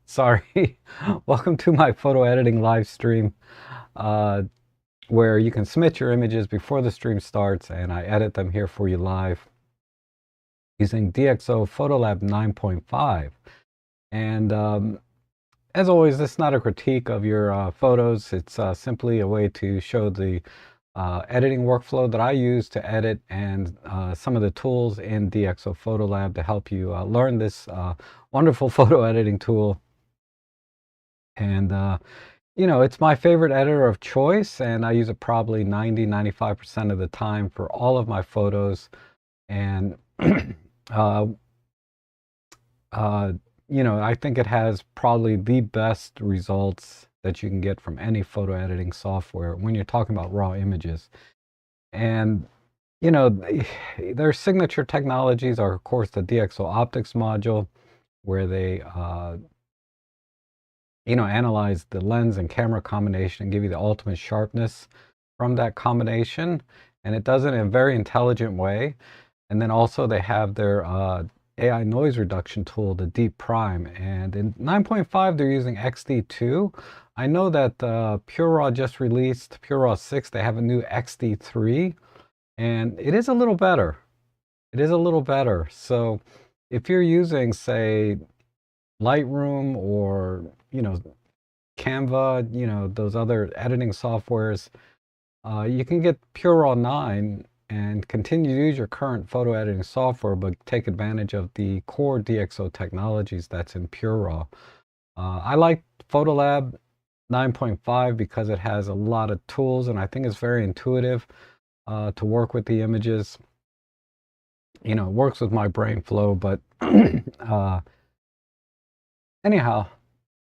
Sorry. Welcome to my photo editing live stream, uh, where you can submit your images before the stream starts, and I edit them here for you live using DxO Photolab 9.5. And as always, this is not a critique of your photos. It's simply a way to show the editing workflow that I use to edit and some of the tools in DxO Photolab to help you learn this wonderful photo editing tool. And it's my favorite editor of choice, and I use it probably 95% of the time for all of my photos. And uh, I think it has probably the best results that you can get from any photo editing software when you're talking about raw images. And their signature technologies are, of course, the DxO optics module, where they analyze the lens and camera combination and give you the ultimate sharpness from that combination. And it does it in a very intelligent way. And then also they have their AI noise reduction tool, the Deep Prime. And in 9.5, they're using XD2. I know that PureRaw just released PureRaw 6. They have a new XD3, and it is a little better. It is a little better. So if you're using, say, Lightroom or Canva, those other editing softwares, you can get PureRaw 9 and continue to use your current photo editing software, but take advantage of the core DxO technologies that's in PureRaw. I like Photolab 9.5 because it has a lot of tools, and I think it's very intuitive to work with the images. It works with my brain flow, but anyhow.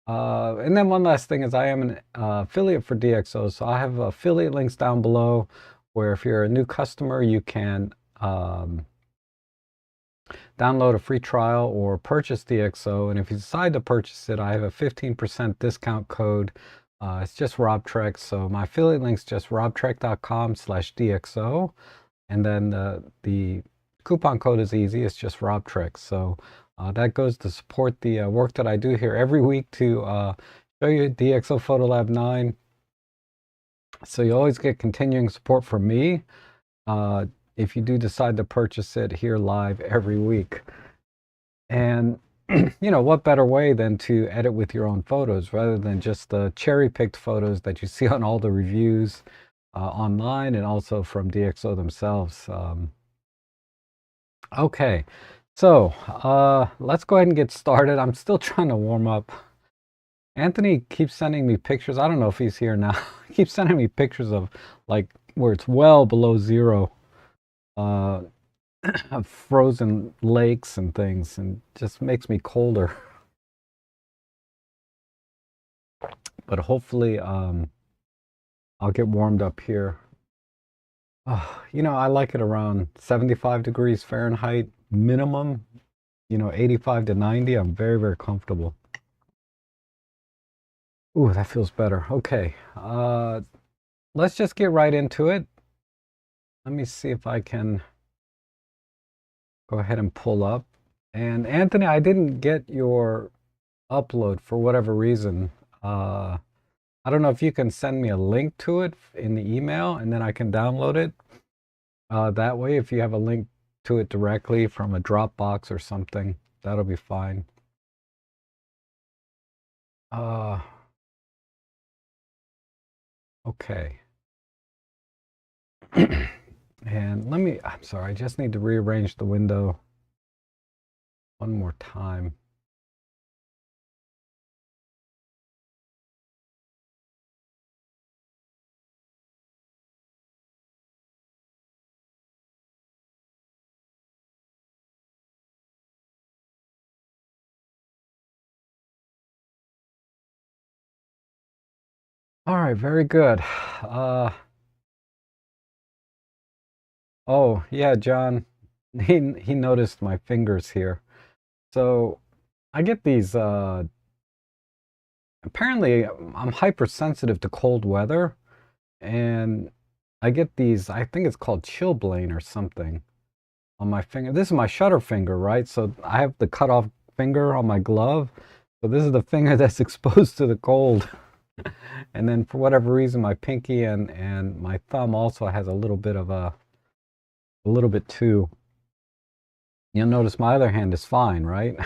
And then one last thing is I am an affiliate for DxO, so I have affiliate links down below where if you're a new customer, you can download a free trial or purchase DxO. And if you decide to purchase it, I have a 15% discount code. It's just RobTrek, so my affiliate link's just robtrek.com/DxO. And then the coupon code is easy, it's just RobTrek. So that goes to support the work that I do here every week to show you DxO Photolab 9. So you always get continuing support from me if you do decide to purchase it here live every week. And what better way than to edit with your own photos rather than just the cherry-picked photos that you see on all the reviews online and also from DxO themselves. Okay. So let's go ahead and get started. I'm still trying to warm up. Anthony keeps sending me pictures. I don't know if he's here now. He keeps sending me pictures of like where it's well below zero, of frozen lakes and things, and just makes me colder. But hopefully I'll get warmed up here. I like it around 75 degrees Fahrenheit minimum. 85 to 90, I'm very, very comfortable. Ooh, that feels better. Okay, let's just get right into it. Let me see if I can go ahead and pull up. And Anthony, I didn't get your upload for whatever reason. I don't know if you can send me a link to it in the email, and then I can download it. That way, if you have a link to it directly from a Dropbox or something, that'll be fine. Okay. And I'm sorry, I just need to rearrange the window one more time. All right, very good. Oh, yeah, John, he noticed my fingers here. So I get these, apparently I'm hypersensitive to cold weather, and I get these, I think it's called chilblain or something on my finger. This is my shutter finger, right? So I have the cut off finger on my glove. So this is the finger that's exposed to the cold. And then for whatever reason, my pinky and my thumb also has a little bit of a little bit too. You'll notice my other hand is fine, right?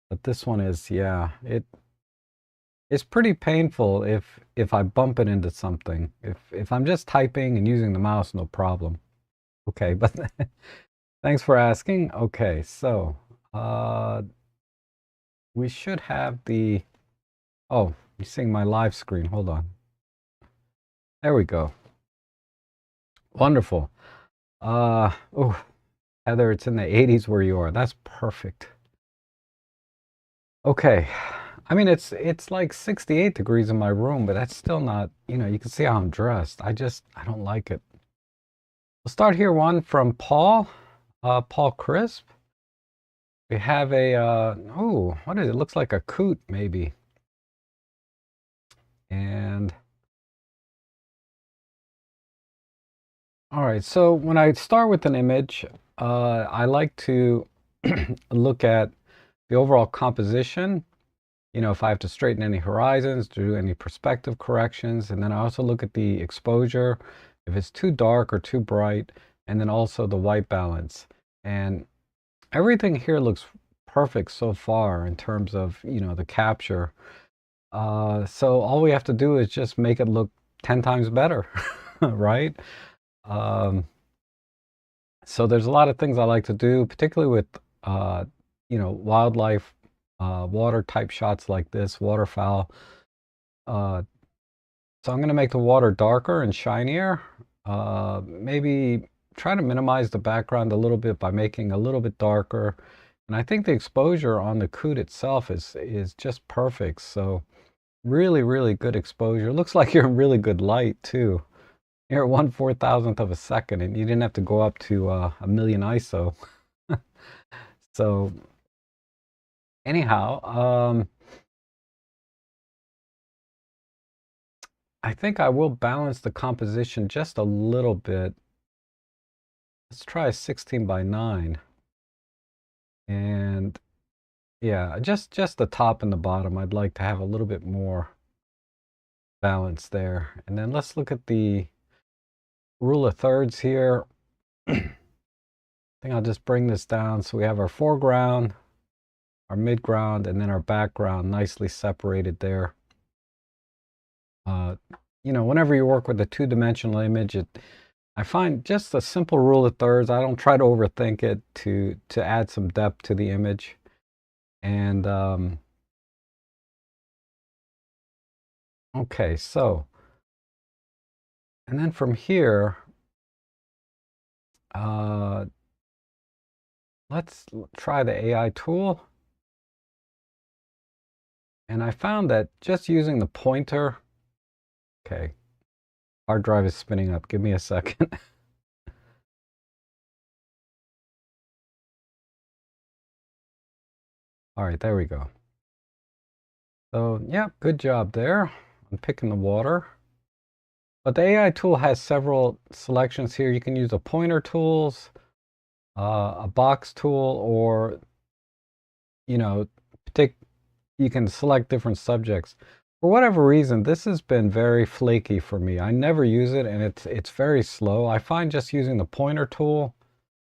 But this one is, yeah, it's pretty painful if I bump it into something. If I'm just typing and using the mouse, no problem. Okay, but thanks for asking. Okay, so we should have the, oh, you're seeing my live screen. Hold on. There we go. Wonderful. Oh, Heather, it's in the 80s where you are. That's perfect. Okay. I mean, it's like 68 degrees in my room, but that's still not, you can see how I'm dressed. I don't like it. We'll start here, one from Paul, Paul Crisp. We have a, oh, what is it? It looks like a coot, maybe. And, all right, so when I start with an image, I like to look at the overall composition, if I have to straighten any horizons, do any perspective corrections, and then I also look at the exposure, if it's too dark or too bright, and then also the white balance. And everything here looks perfect so far in terms of, the capture. So all we have to do is just make it look 10 times better, right? So there's a lot of things I like to do, particularly with, wildlife, water type shots like this, waterfowl. So I'm going to make the water darker and shinier. Maybe try to minimize the background a little bit by making a little bit darker. And I think the exposure on the coot itself is just perfect. So really, really good exposure. Looks like you're in really good light too. You're at 1/4000th of a second, and you didn't have to go up to a million ISO. So anyhow, I think I will balance the composition just a little bit. Let's try a 16:9. And yeah, just the top and the bottom. I'd like to have a little bit more balance there. And then let's look at the rule of thirds here. I think I'll just bring this down so we have our foreground, our midground, and then our background nicely separated there. Whenever you work with a two-dimensional image, I find just a simple rule of thirds. I don't try to overthink it to add some depth to the image. And okay, so, and then from here, let's try the AI tool. And I found that just using the pointer, okay, hard drive is spinning up. Give me a second. All right, there we go. So yeah, good job there on picking the water. But the AI tool has several selections here. You can use a pointer tools, a box tool, or, you can select different subjects. For whatever reason, this has been very flaky for me. I never use it, and it's very slow. I find just using the pointer tool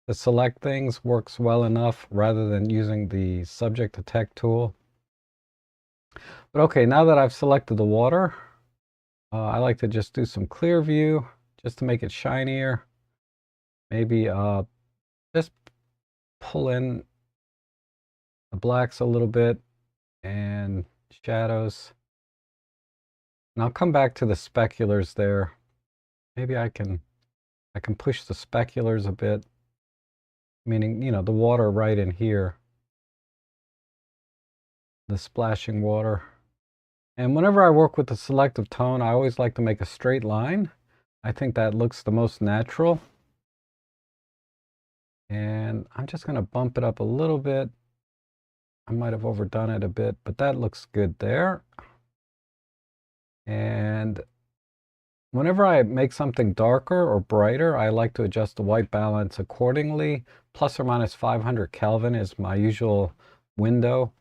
to select things works well enough rather than using the subject to text tool. But okay, now that I've selected the water, I like to just do some clear view just to make it shinier. Maybe just pull in the blacks a little bit and shadows. And I'll come back to the speculars there. Maybe I can push the speculars a bit, meaning, the water right in here, the splashing water. And whenever I work with the selective tone, I always like to make a straight line. I think that looks the most natural. And I'm just going to bump it up a little bit. I might have overdone it a bit, but that looks good there. And whenever I make something darker or brighter, I like to adjust the white balance accordingly. Plus or minus 500 Kelvin is my usual window.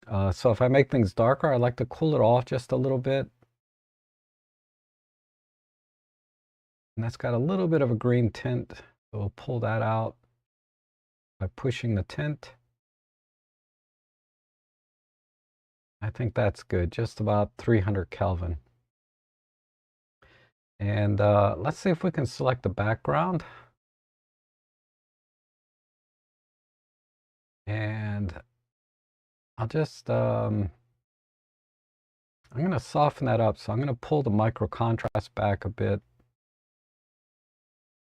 So if I make things darker, I like to cool it off just a little bit. And that's got a little bit of a green tint. So we'll pull that out by pushing the tint. I think that's good, just about 300 Kelvin. And let's see if we can select the background. And I'll just, I'm going to soften that up. So I'm going to pull the micro contrast back a bit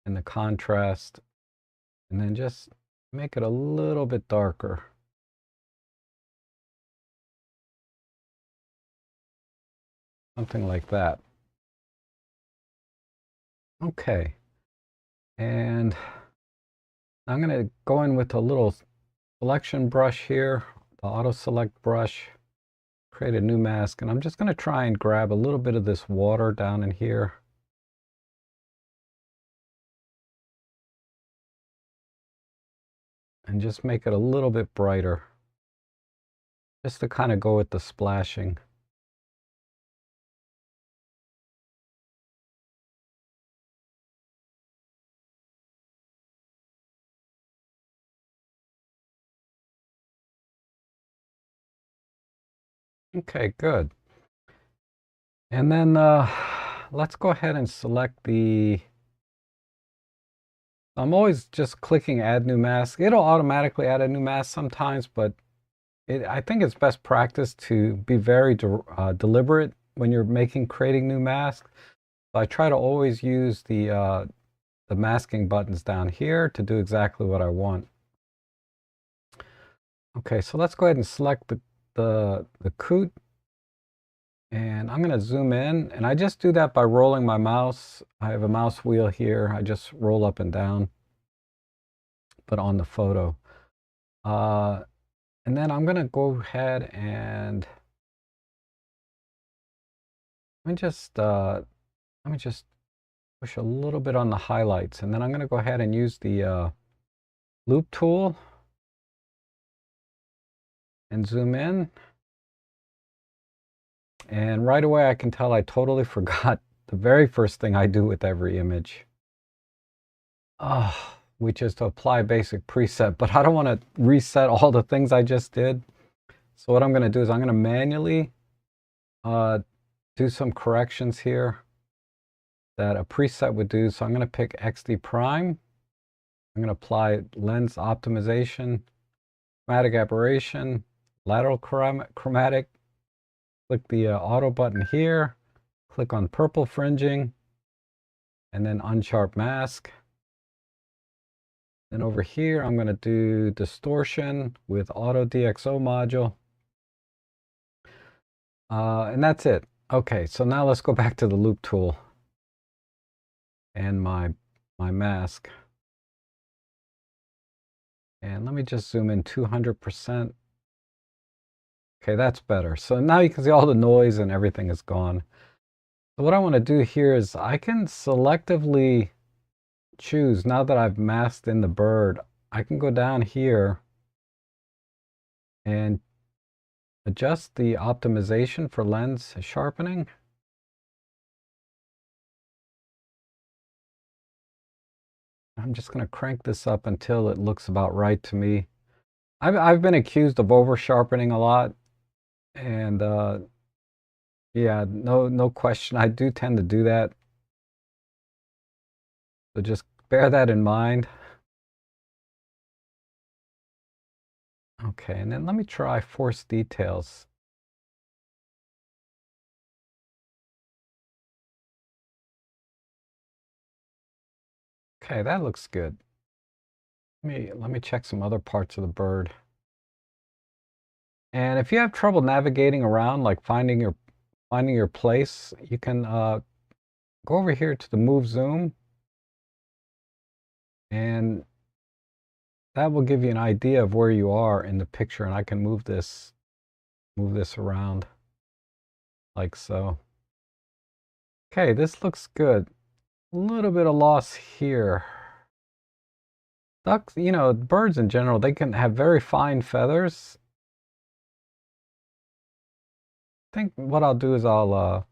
in the contrast, and then just make it a little bit darker. Something like that. Okay. And I'm going to go in with a little selection brush here, the auto select brush, create a new mask, and I'm just going to try and grab a little bit of this water down in here. And just make it a little bit brighter, just to kind of go with the splashing. Okay, good. And then let's go ahead and select the, I'm always just clicking add new mask. It'll automatically add a new mask sometimes, but I think it's best practice to be very deliberate when you're creating new masks. So I try to always use the masking buttons down here to do exactly what I want. Okay, so let's go ahead and select the coot. And I'm going to zoom in, and I just do that by rolling my mouse. I have a mouse wheel here. I just roll up and down, but on the photo. And then I'm going to go ahead and let me just push a little bit on the highlights, and then I'm going to go ahead and use the loop tool and zoom in. And right away I can tell I totally forgot the very first thing I do with every image. Which is to apply basic preset, but I don't want to reset all the things I just did. So what I'm going to do is I'm going to manually do some corrections here that a preset would do. So I'm going to pick XD prime. I'm going to apply lens optimization, chromatic aberration, lateral chromatic. Click the auto button here, click on purple fringing, and then unsharp mask. And over here, I'm going to do distortion with auto DxO module. And that's it. Okay, so now let's go back to the loop tool and my mask. And let me just zoom in 200%. Okay, that's better. So now you can see all the noise and everything is gone. So what I want to do here is I can selectively choose, now that I've masked in the bird, I can go down here and adjust the optimization for lens sharpening. I'm just going to crank this up until it looks about right to me. I've been accused of over sharpening a lot, and yeah, no question, I do tend to do that. So just bear that in mind. Okay, and then let me try force details. Okay, that looks good. Let me check some other parts of the bird. And if you have trouble navigating around, like finding your place, you can go over here to the move zoom, and that will give you an idea of where you are in the picture, and I can move this around like so. Okay, this looks good. A little bit of loss here. Ducks, birds in general, they can have very fine feathers. think what I'll do is I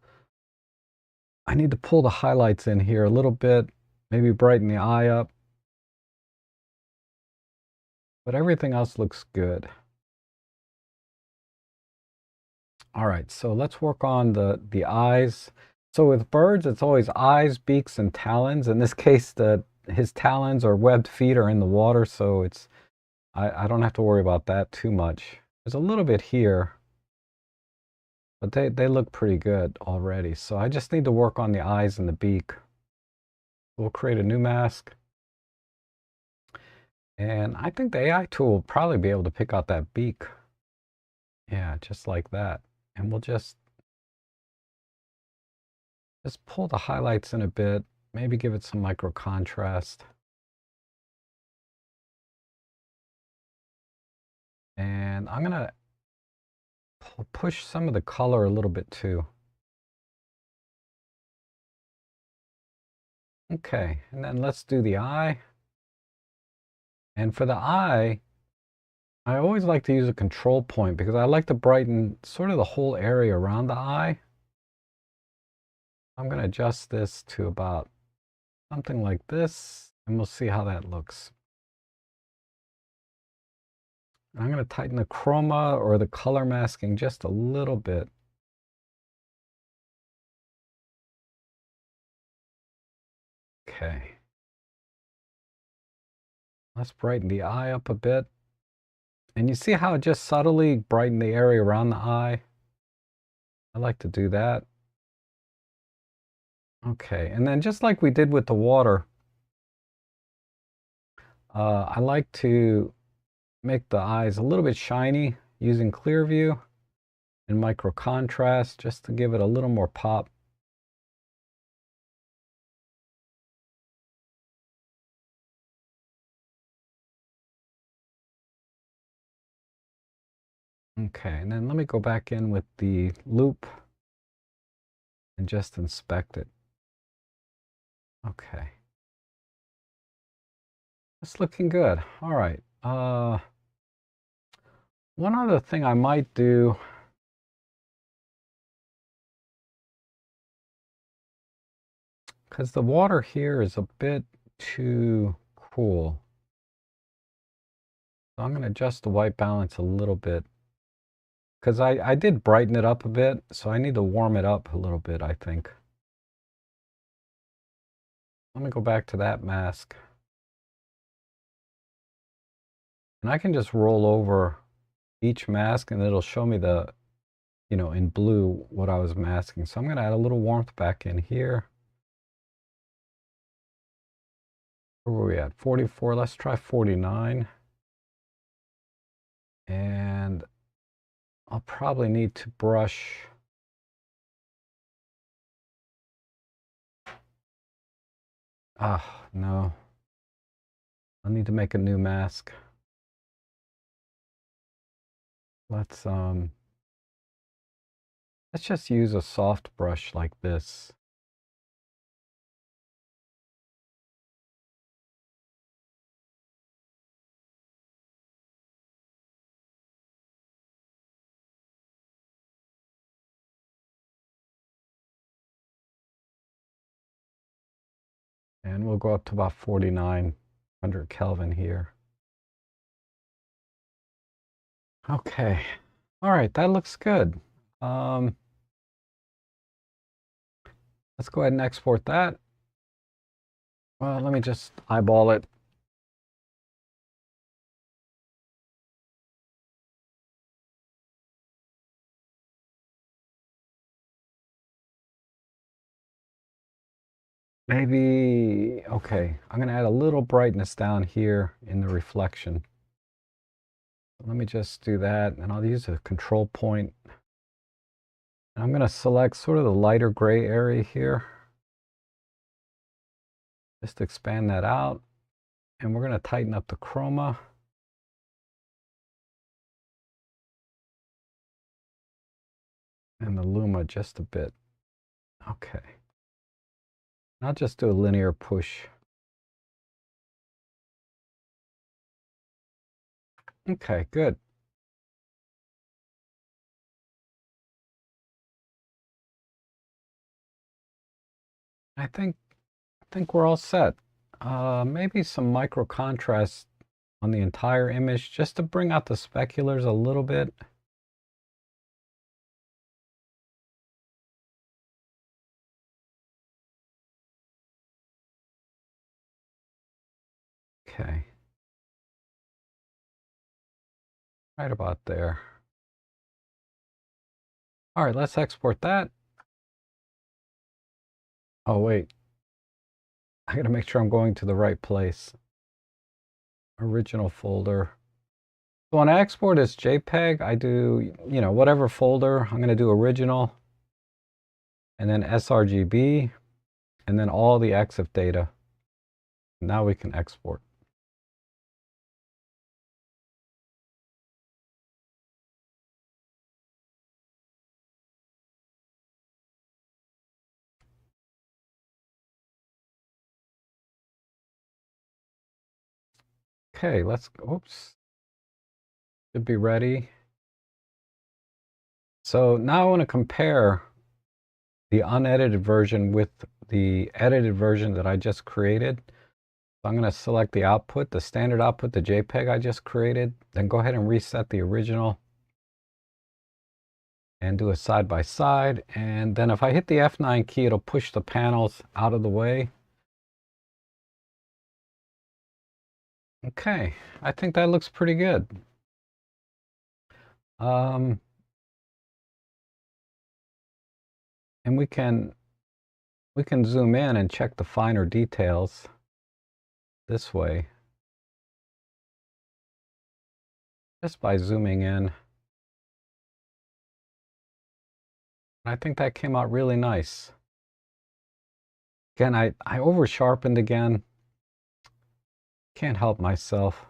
need to pull the highlights in here a little bit, maybe brighten the eye up, but everything else looks good. All right, so let's work on the eyes. So with birds, it's always eyes, beaks, and talons. In this case, his talons or webbed feet are in the water, so I don't have to worry about that too much. There's a little bit here, but they look pretty good already. So I just need to work on the eyes and the beak. We'll create a new mask. And I think the AI tool will probably be able to pick out that beak. Yeah, just like that. And we'll just pull the highlights in a bit, maybe give it some micro contrast. And I'm gonna push some of the color a little bit too. Okay, and then let's do the eye. And for the eye, I always like to use a control point because I like to brighten sort of the whole area around the eye. I'm going to adjust this to about something like this, and we'll see how that looks. I'm going to tighten the chroma or the color masking just a little bit. Okay. Let's brighten the eye up a bit. And you see how it just subtly brightened the area around the eye? I like to do that. Okay, and then just like we did with the water, I like to make the eyes a little bit shiny using clear view and micro contrast just to give it a little more pop. Okay, and then let me go back in with the loop and just inspect it. Okay. It's looking good. All right. One other thing I might do, because the water here is a bit too cool. So I'm going to adjust the white balance a little bit. Because I did brighten it up a bit, so I need to warm it up a little bit, I think. Let me go back to that mask. And I can just roll over each mask and it'll show me the, in blue what I was masking. So I'm going to add a little warmth back in here. Where were we at? 44. Let's try 49. And I'll probably need to brush. No. I'll need to make a new mask. Let's just use a soft brush like this. And we'll go up to about 4900 Kelvin here. Okay. All right, that looks good. Let's go ahead and export that. Well, let me just eyeball it. Maybe, okay, I'm going to add a little brightness down here in the reflection. Let me just do that, and I'll use a control point. I'm going to select sort of the lighter gray area here. Just expand that out, and we're going to tighten up the chroma. And the luma just a bit. Okay. I'll just do a linear push. Okay, good. I think we're all set. Maybe some micro contrast on the entire image just to bring out the speculars a little bit. Okay, right about there. All right, let's export that. Oh, wait. I gotta make sure I'm going to the right place. Original folder. So when I export as JPEG, I do, whatever folder. I'm gonna do original, and then sRGB, and then all the EXIF data. Now we can export. Okay, oops, should be ready. So now I want to compare the unedited version with the edited version that I just created. So I'm going to select the output, the standard output, the JPEG I just created, then go ahead and reset the original and do a side by side. And then if I hit the F9 key, it'll push the panels out of the way. Okay, I think that looks pretty good. And we can zoom in and check the finer details this way, just by zooming in. I think that came out really nice. Again, I over sharpened again. Can't help myself.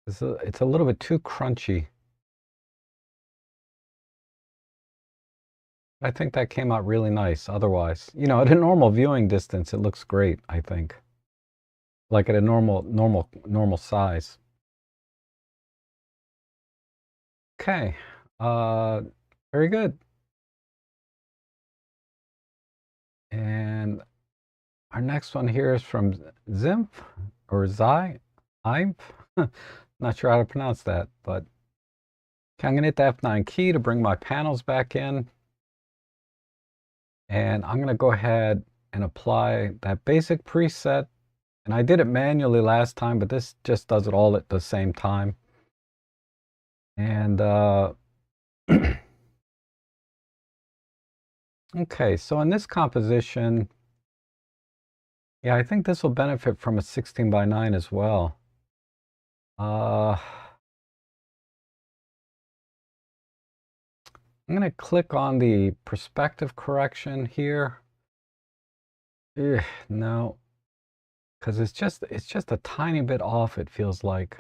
It's a little bit too crunchy. I think that came out really nice otherwise. At a normal viewing distance, it looks great, I think. Like at a normal size. Okay. Very good. And our next one here is from Zimph or Impf. Not sure how to pronounce that, but okay, I'm going to hit the F9 key to bring my panels back in. And I'm going to go ahead and apply that basic preset. And I did it manually last time, but this just does it all at the same time. And okay, so in this composition, yeah, I think this will benefit from a 16:9 as well. I'm going to click on the perspective correction here. No, because it's just a tiny bit off, it feels like.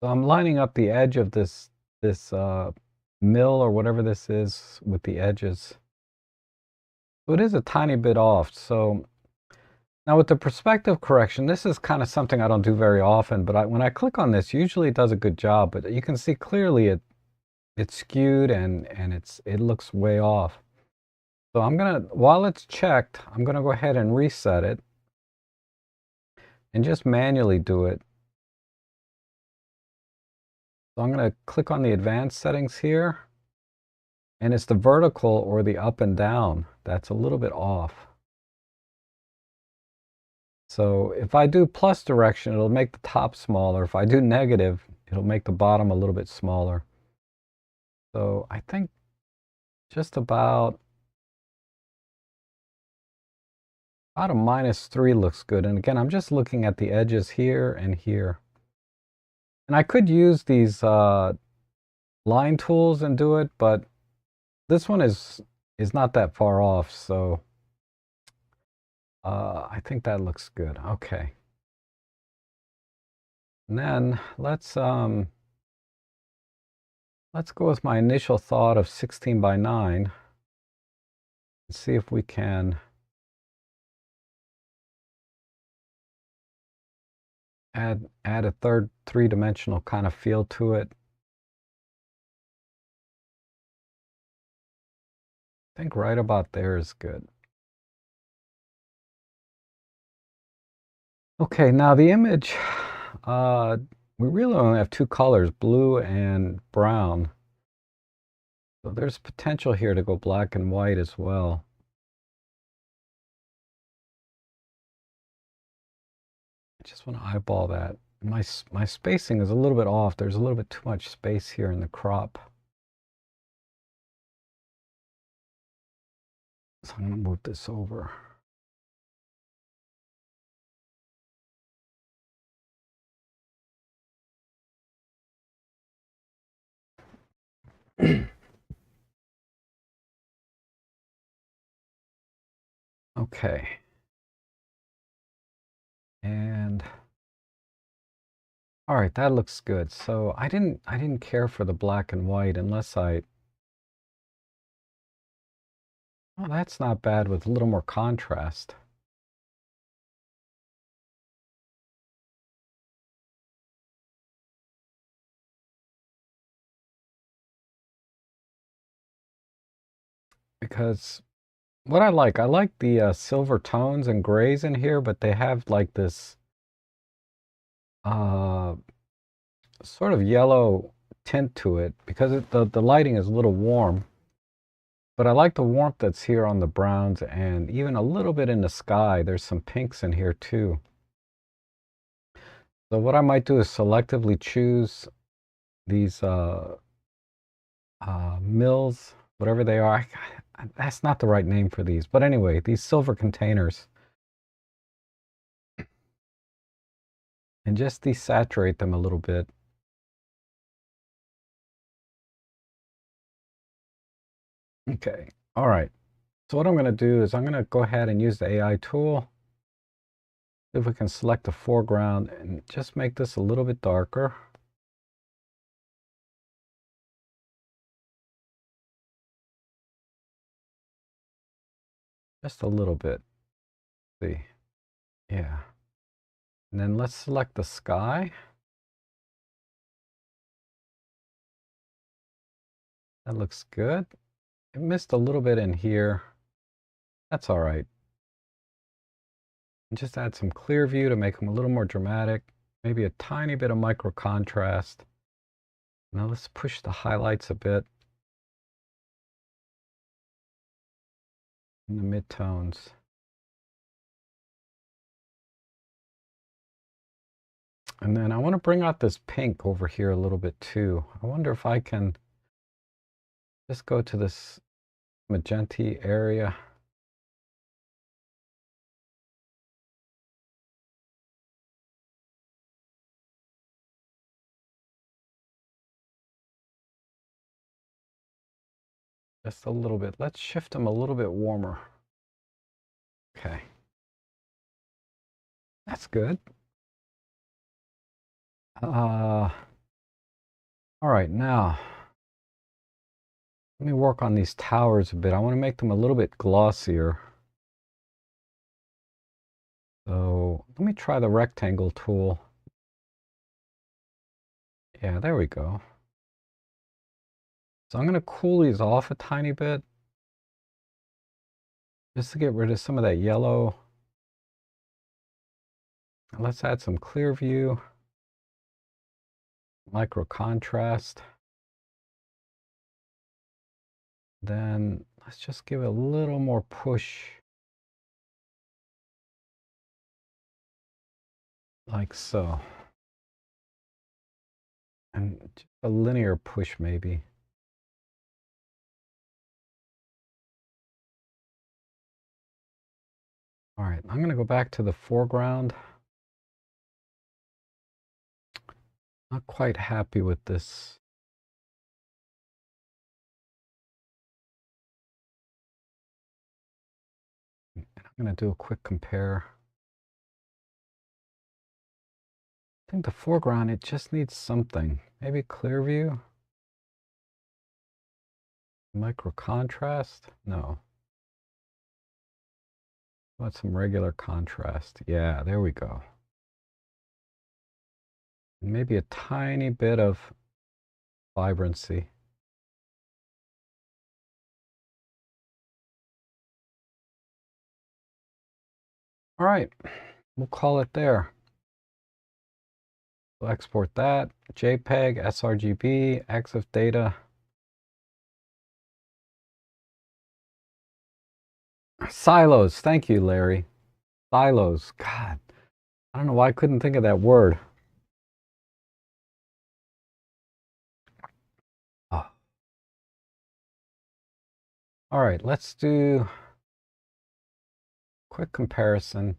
So I'm lining up the edge of this mill or whatever this is with the edges. So it is a tiny bit off. So now with the perspective correction, this is kind of something I don't do very often, but when I click on this, usually it does a good job, but you can see clearly it's skewed and it looks way off. So while it's checked, I'm gonna go ahead and reset it and just manually do it. So I'm going to click on the advanced settings here, and it's the vertical or the up and down that's a little bit off. So if I do plus direction, it'll make the top smaller. If I do negative, it'll make the bottom a little bit smaller. So I think just about a -3 looks good. And again, I'm just looking at the edges here and here. And I could use these line tools and do it, but this one is not that far off, so I think that looks good. Okay. And then let's go with my initial thought of 16:9 and see if we can add a third three-dimensional kind of feel to it. I think right about there is good. Okay, now the image, we really only have two colors, blue and brown. So there's potential here to go black and white as well. I just want to eyeball that. My spacing is a little bit off. There's a little bit too much space here in the crop. So I'm going to move this over. Okay. And all right, that looks good. So I didn't care for the black and white unless oh, that's not bad with a little more contrast. Because what I like the silver tones and grays in here, but they have like this uh, sort of yellow tint to it because the lighting is a little warm. But I like the warmth that's here on the browns and even a little bit in the sky. There's some pinks in here too. So what I might do is selectively choose these mills, whatever they are. That's not the right name for these. But anyway, these silver containers. And just desaturate them a little bit. Okay, all right. So what I'm going to do is I'm going to go ahead and use the AI tool. See if we can select the foreground and just make this a little bit darker. Just a little bit. See, yeah. And then let's select the sky. That looks good. It missed a little bit in here. That's all right. And just add some clear view to make them a little more dramatic. Maybe a tiny bit of micro contrast. Now let's push the highlights a bit in the midtones. And then I want to bring out this pink over here a little bit too. I wonder if I can just go to this magenta area. Just a little bit. Let's shift them a little bit warmer. Okay. That's good. All right, now let me work on these towers a bit. I want to make them a little bit glossier. So let me try the rectangle tool. Yeah, there we go. So I'm going to cool these off a tiny bit just to get rid of some of that yellow. Let's add some clear view, micro contrast. Then let's just give it a little more push. Like so. And just a linear push maybe. All right, I'm going to go back to the foreground. Not quite happy with this. I'm going to do a quick compare. I think the foreground, it just needs something. Maybe clear view? Micro contrast? No. How about some regular contrast? Yeah, there we go. Maybe a tiny bit of vibrancy. All right, we'll call it there. We'll export that, JPEG, sRGB, EXIF data. Silos, thank you, Larry. Silos, God, I don't know why I couldn't think of that word. Oh. All right, let's do a quick comparison.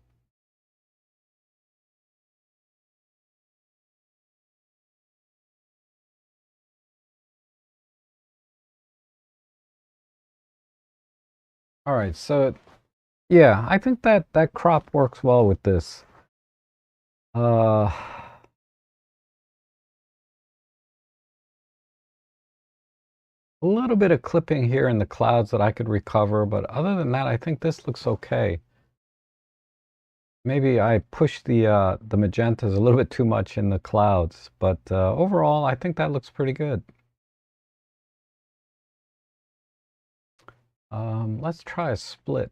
All right, so yeah, I think that crop works well with this. A little bit of clipping here in the clouds that I could recover, but other than that, I think this looks okay. Maybe I pushed the magentas a little bit too much in the clouds, but overall, I think that looks pretty good. Let's try a split.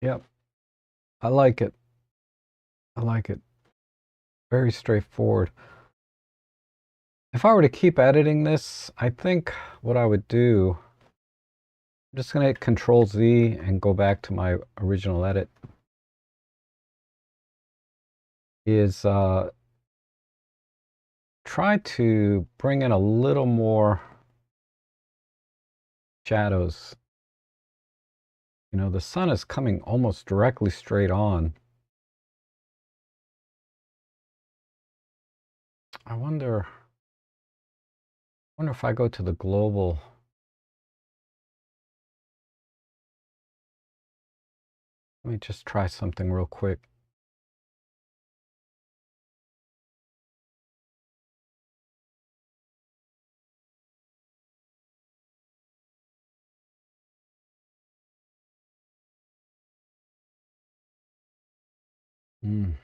Yep, I like it. I like it. Very straightforward. If I were to keep editing this, I think what I would do, I'm just going to hit Control Z and go back to my original edit, is try to bring in a little more shadows. You know, the sun is coming almost directly straight on. I wonder if I go to the global. Let me just try something real quick. And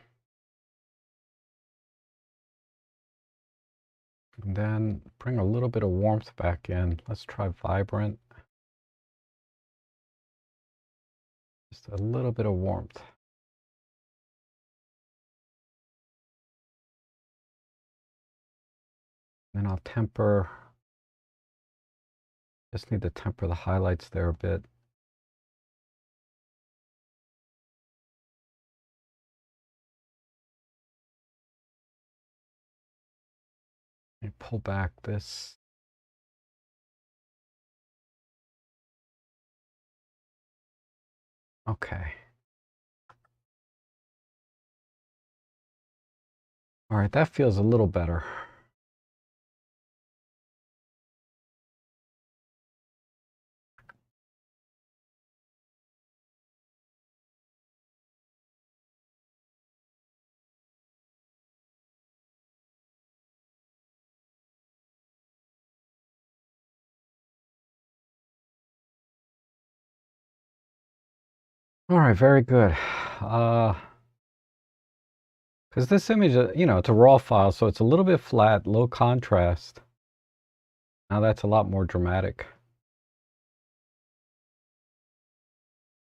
then bring a little bit of warmth back in. Let's try vibrant. Just a little bit of warmth. Then I'll temper. Just need to temper the highlights there a bit. Let me pull back this. Okay. All right, that feels a little better. All right, very good. Because this image, you know, it's a raw file, so it's a little bit flat, low contrast. Now that's a lot more dramatic.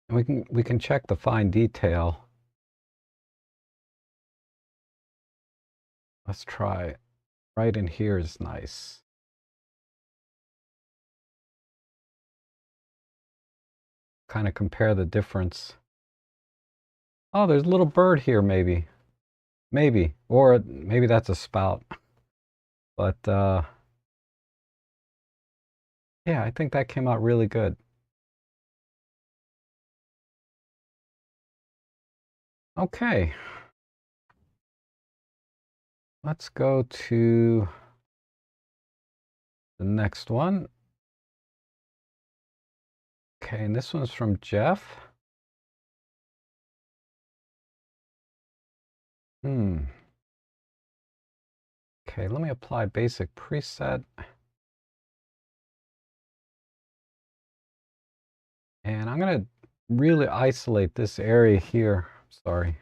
And we can check the fine detail. Let's try. Right in here is nice. Kind of compare the difference. Oh, there's a little bird here, maybe. Maybe. Or maybe that's a spout. But yeah, I think that came out really good. Okay. Let's go to the next one. Okay, and this one's from Jeff. Okay, let me apply basic preset. And I'm going to really isolate this area here. Sorry.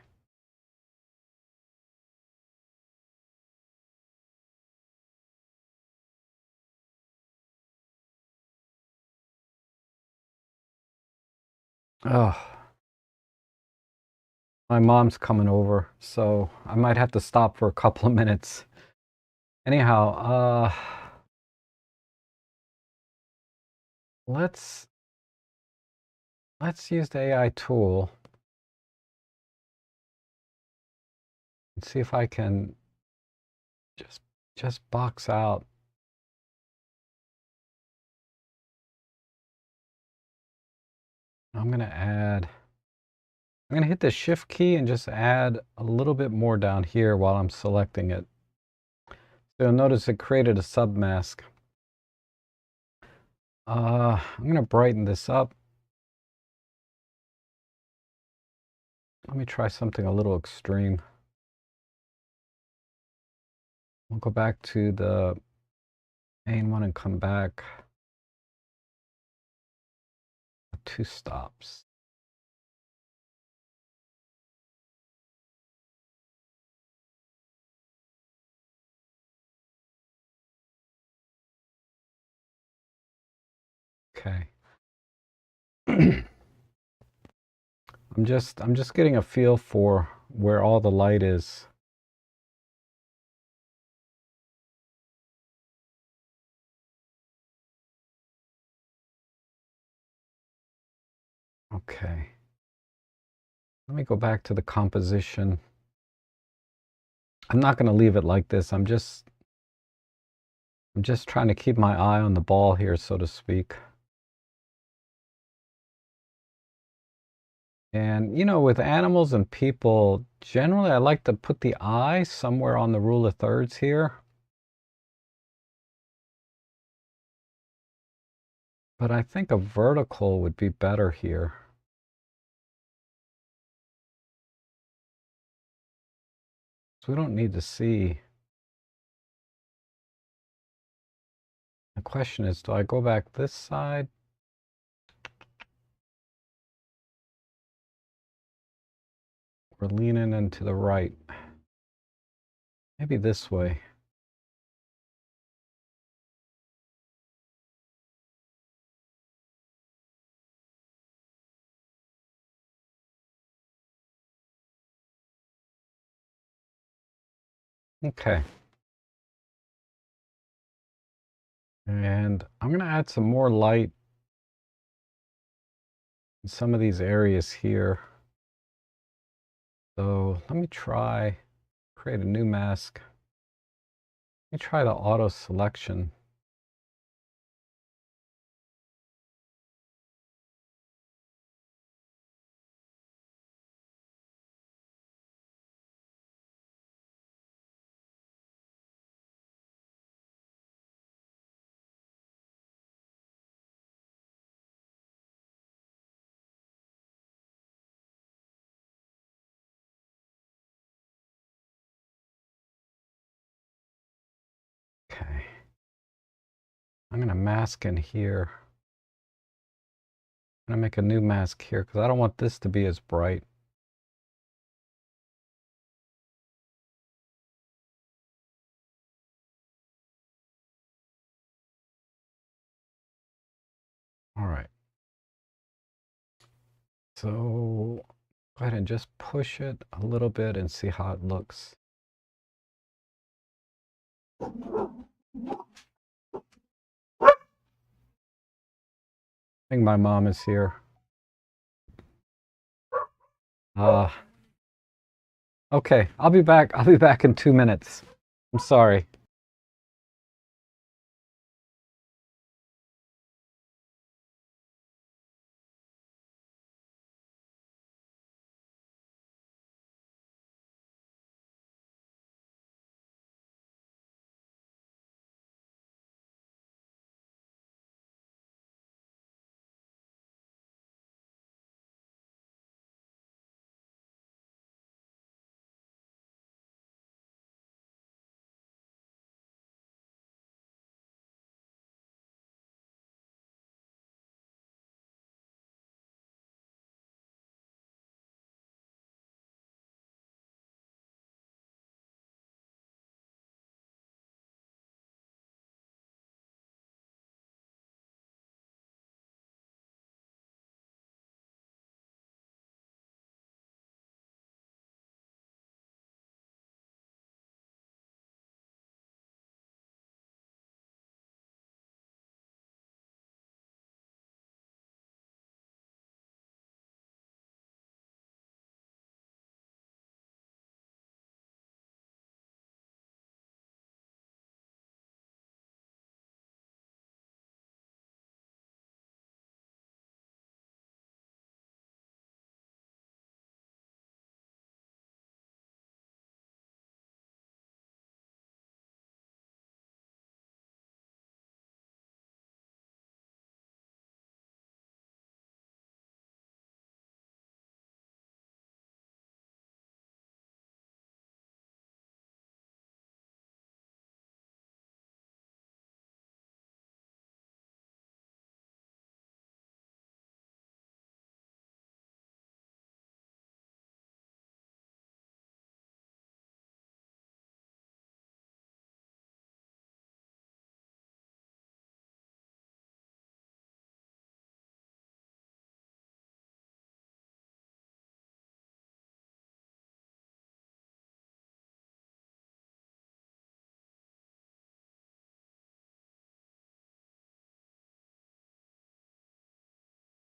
Oh, my mom's coming over, so I might have to stop for a couple of minutes. Anyhow, let's use the AI tool and see if I can just box out. I'm going to hit the shift key and just add a little bit more down here while I'm selecting it. So you'll notice it created a submask. I'm going to brighten this up. Let me try something a little extreme. We'll go back to the main one and come back. 2 stops. Okay. I'm just getting a feel for where all the light is. Okay. Let me go back to the composition. I'm not going to leave it like this. I'm just trying to keep my eye on the ball here, so to speak. And, you know, with animals and people, generally I like to put the eye somewhere on the rule of thirds here. But I think a vertical would be better here. So we don't need to see. The question is, do I go back this side? We're leaning into the right. Maybe this way. Okay. And I'm going to add some more light in some of these areas here. So let me try, create a new mask. Let me try the auto selection. Okay. I'm going to mask in here. I'm going to make a new mask here because I don't want this to be as bright. All right. So go ahead and just push it a little bit and see how it looks. I think my mom is here. Okay, I'll be back. I'll be back in 2 minutes. I'm sorry.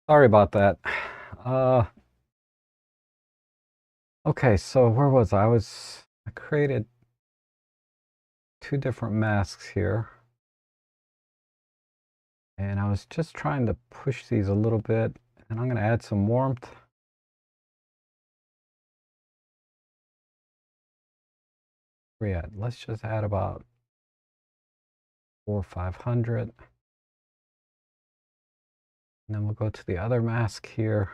Sorry about that. Okay, so where was I? I created two different masks here. And I was just trying to push these a little bit. And I'm going to add some warmth. Where we at? Let's just add about 400 or 500. And then we'll go to the other mask here.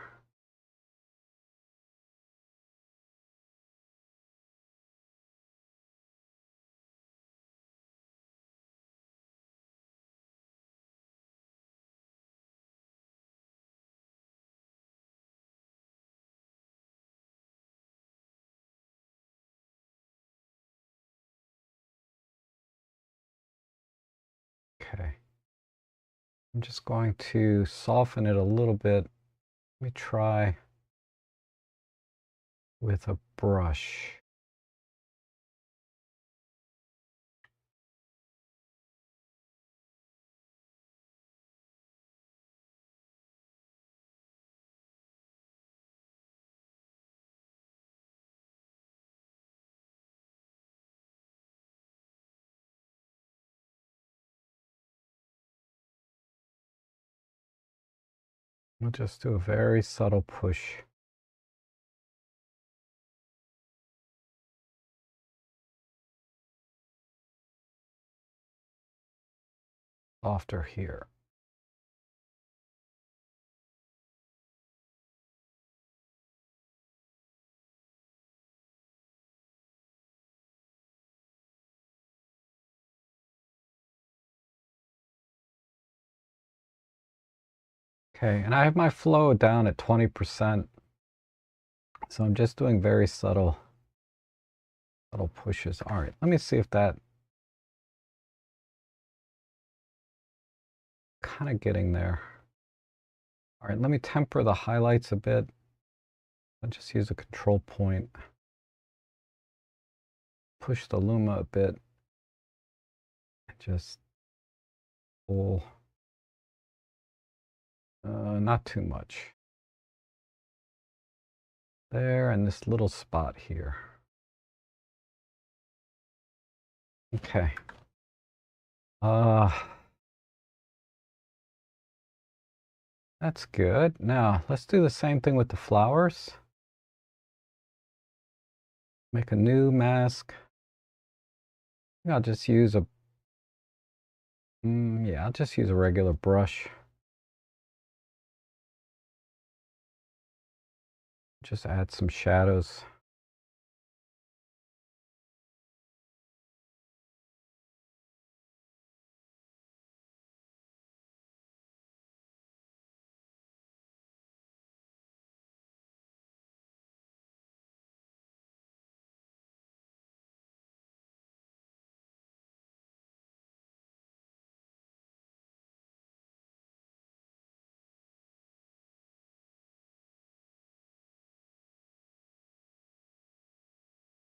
Okay. I'm just going to soften it a little bit. Let me try with a brush. We'll just do a very subtle push. Softer here. Okay, and I have my flow down at 20%. So I'm just doing very subtle pushes. All right, let me see if that kind of getting there. All right, let me temper the highlights a bit. I'll just use a control point. Push the luma a bit. And just pull. Not too much. There, and this little spot here. Okay. That's good. Now, let's do the same thing with the flowers. Make a new mask. I'll just use a, yeah, I'll just use a regular brush. Just add some shadows.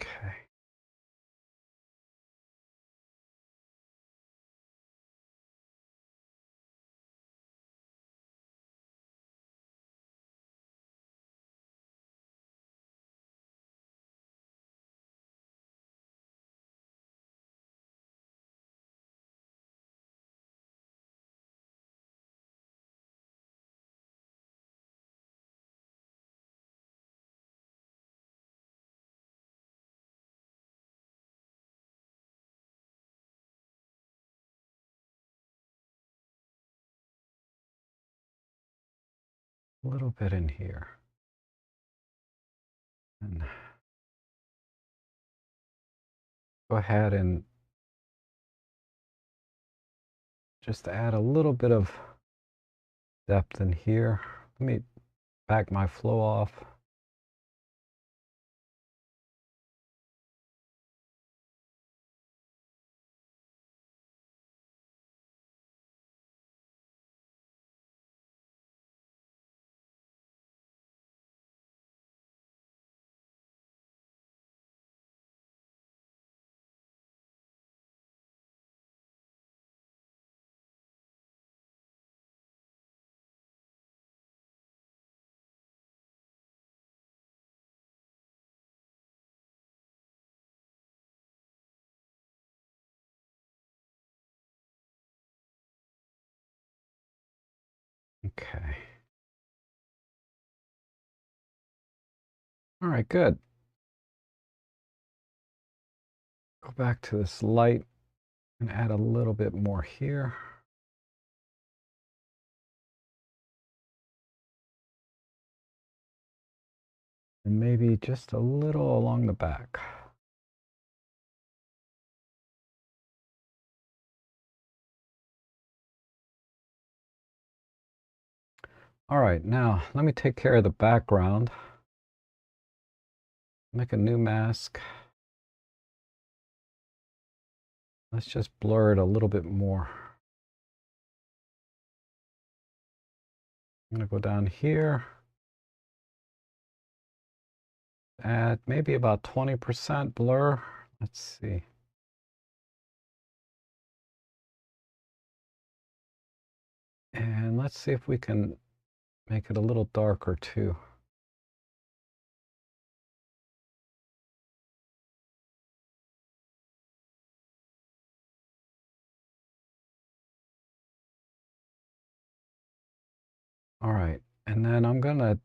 Okay. A little bit in here. And go ahead and just add a little bit of depth in here. Let me back my flow off. Okay. All right, good. Go back to this light and add a little bit more here. And maybe just a little along the back. All right, now let me take care of the background. Make a new mask. Let's just blur it a little bit more. I'm going to go down here. Add maybe about 20% blur. Let's see. And let's see if we can make it a little darker too. All right, and then I'm gonna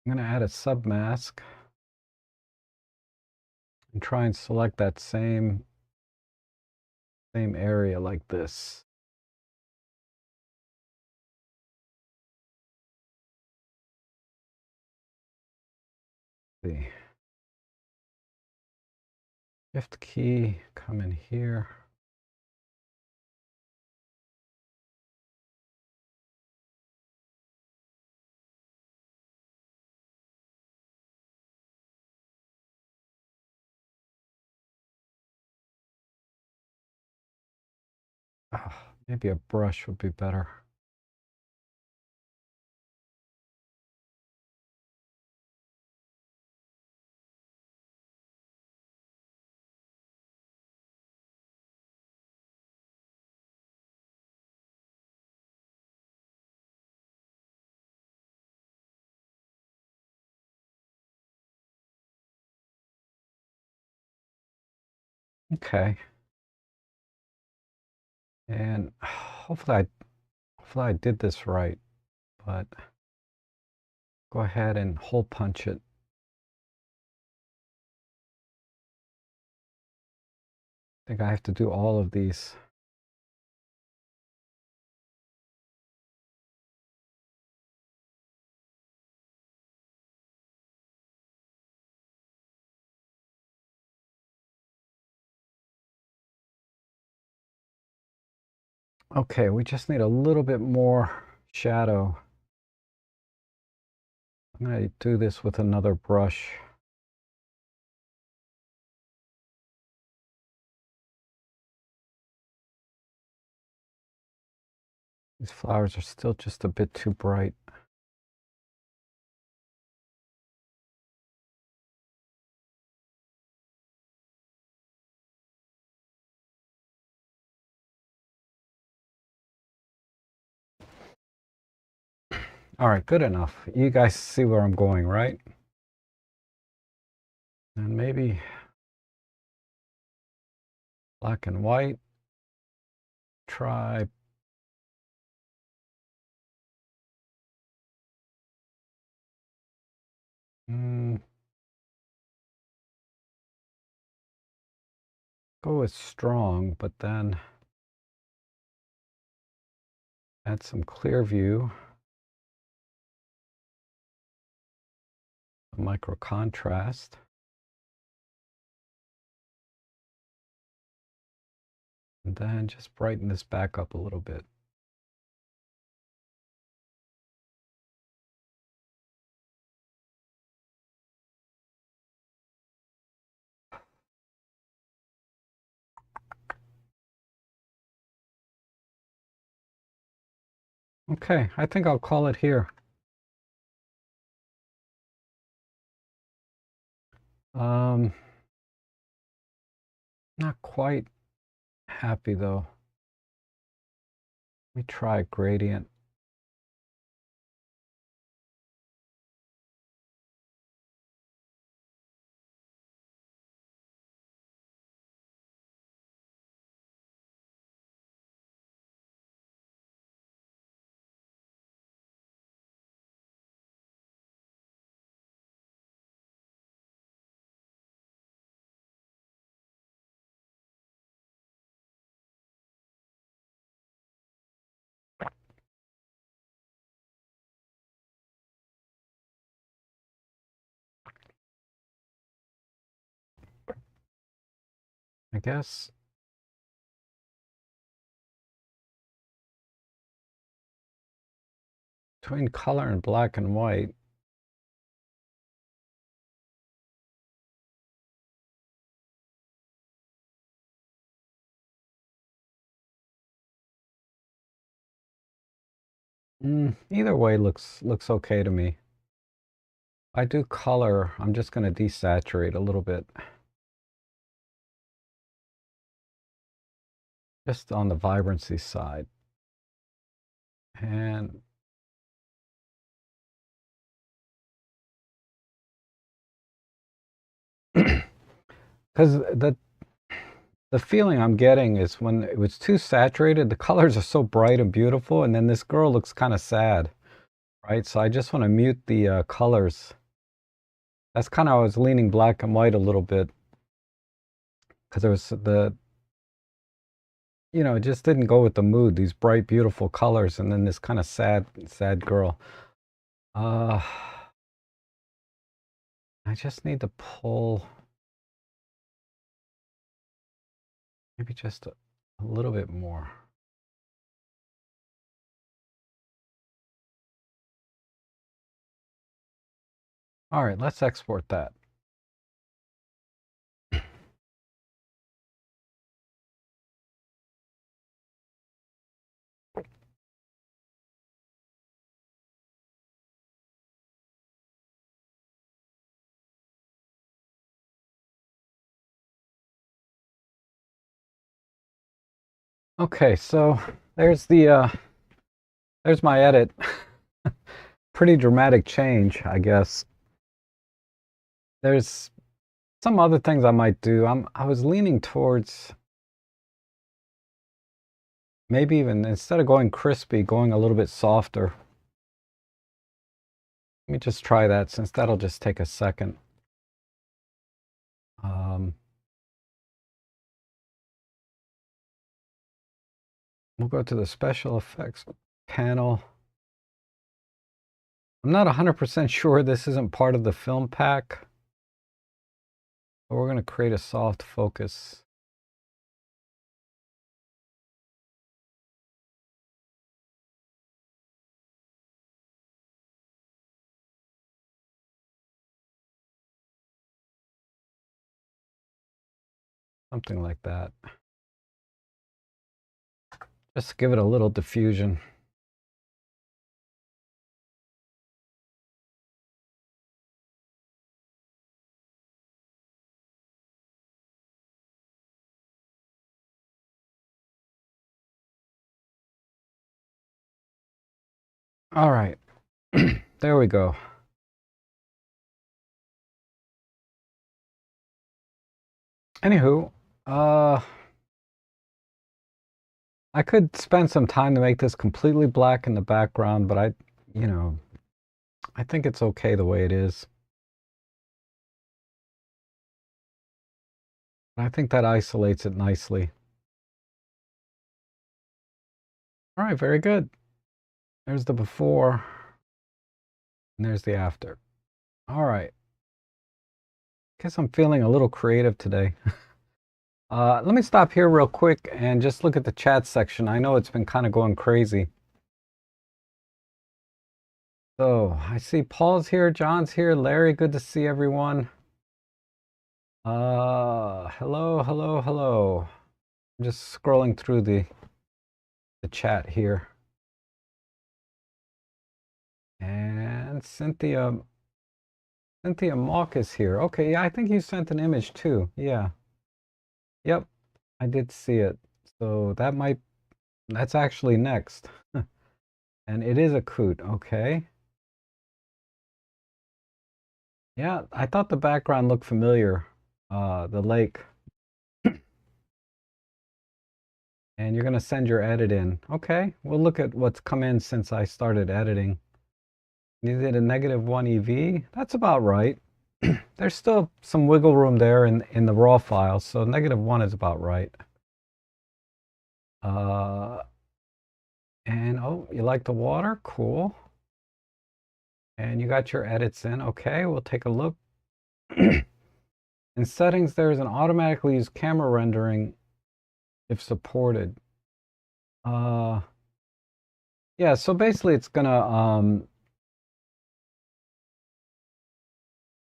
add a submask and try and select that same area like this. See. Shift key, come in here. Maybe a brush would be better. Okay. And hopefully I did this right, but go ahead and hole punch it. I think I have to do all of these. Okay, we just need a little bit more shadow. I'm going to do this with another brush. These flowers are still just a bit too bright. All right, good enough. You guys see where I'm going, right? And maybe black and white. Try go with strong, but then add some clear view, a micro contrast. And then just brighten this back up a little bit. Okay, I think I'll call it here. Not quite happy though. Let me try gradient. I guess. Between color and black and white. Either way looks okay to me. I do color, I'm just going to desaturate a little bit. Just on the vibrancy side. And because the feeling I'm getting is when it was too saturated, the colors are so bright and beautiful, and then this girl looks kind of sad, right? So I just want to mute the colors. That's kind of, I was leaning black and white a little bit because there was it just didn't go with the mood, these bright, beautiful colors, and then this kind of sad girl. I just need to pull maybe just a little bit more. All right, let's export that. Okay, so there's there's my edit. Pretty dramatic change, I guess. There's some other things I might do. I was leaning towards maybe even instead of going crispy, going a little bit softer. Let me just try that since that'll just take a second. We'll go to the special effects panel. I'm not 100% sure this isn't part of the film pack. But we're going to create a soft focus. Something like that. Just give it a little diffusion. All right. There we go. Anywho, I could spend some time to make this completely black in the background, but I think it's okay the way it is. I think that isolates it nicely. All right, very good. There's the before, and there's the after. All right. Guess I'm feeling a little creative today. Let me stop here real quick and just look at the chat section. I know it's been kind of going crazy. So I see Paul's here, John's here, Larry, good to see everyone. Hello, hello, hello. I'm just scrolling through the chat here. And Cynthia Mock is here. Okay, yeah, I think you sent an image too. Yeah. Yep, I did see it. So that's actually next. And it is a coot, okay. Yeah, I thought the background looked familiar, the lake. And you're gonna send your edit in. Okay, we'll look at what's come in since I started editing. You did a -1 EV? That's about right. There's still some wiggle room there in the raw file, so -1 is about right. And oh, you like the water? Cool. And you got your edits in. Okay, we'll take a look. In settings, there is an automatically use camera rendering if supported. Yeah, so basically it's gonna,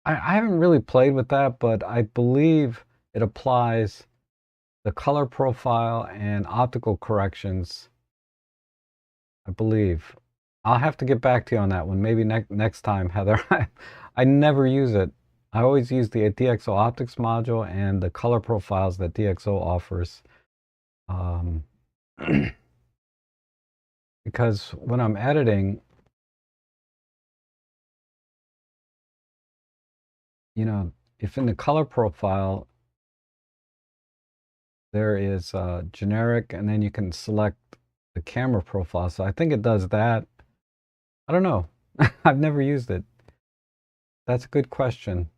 I haven't really played with that, but I believe it applies the color profile and optical corrections, I believe. I'll have to get back to you on that one. Maybe next time, Heather. I never use it. I always use the DxO optics module and the color profiles that DxO offers. Because when I'm editing, you know, if in the color profile, there is generic, and then you can select the camera profile. So I think it does that. I don't know. I've never used it. That's a good question.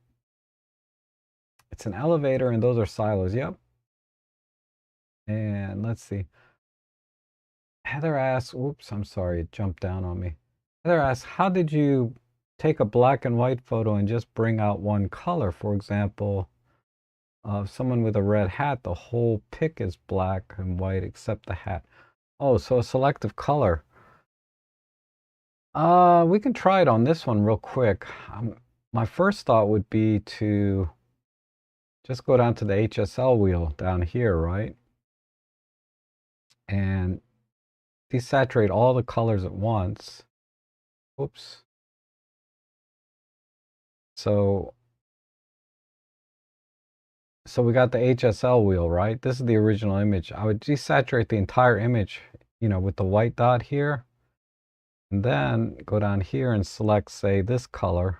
It's an elevator, and those are silos. Yep. And let's see. Heather asks, oops, I'm sorry, it jumped down on me. Heather asks, how did you take a black and white photo and just bring out one color? For example, of someone with a red hat, the whole pic is black and white except the hat. Oh, so a selective color. We can try it on this one real quick. My first thought would be to just go down to the HSL wheel down here, right? And desaturate all the colors at once. Oops. So we got the HSL wheel, right? This is the original image. I would desaturate the entire image, you know, with the white dot here. And then go down here and select, say, this color.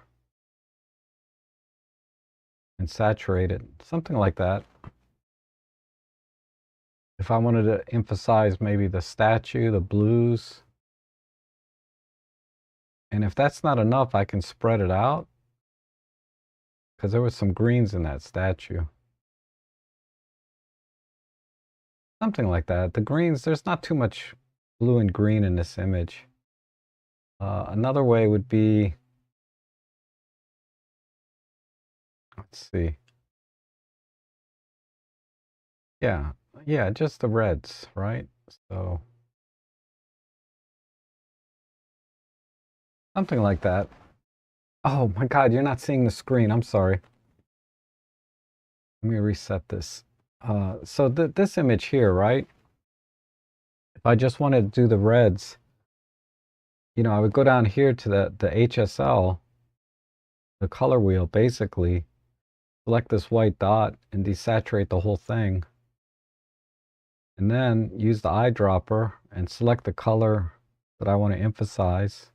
And saturate it, something like that. If I wanted to emphasize maybe the statue, the blues. And if that's not enough, I can spread it out. Because there was some greens in that statue. Something like that. The greens, there's not too much blue and green in this image. Another way would be, let's see. Yeah, just the reds, right? So something like that. Oh my God, you're not seeing the screen. I'm sorry. Let me reset this. So this image here, right? If I just wanted to do the reds, you know, I would go down here to the HSL, the color wheel, basically, select this white dot and desaturate the whole thing. And then use the eyedropper and select the color that I want to emphasize.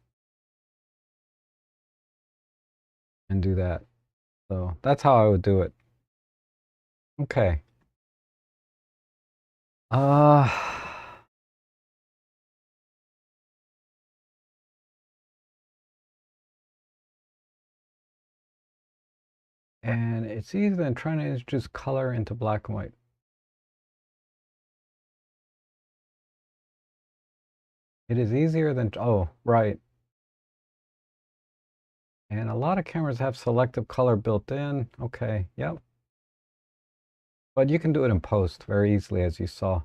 And do that. So that's how I would do it. Okay. And it's easier than trying to introduce color into black and white. It is easier than, oh, right. And a lot of cameras have selective color built in. Okay, yep. But you can do it in post very easily, as you saw.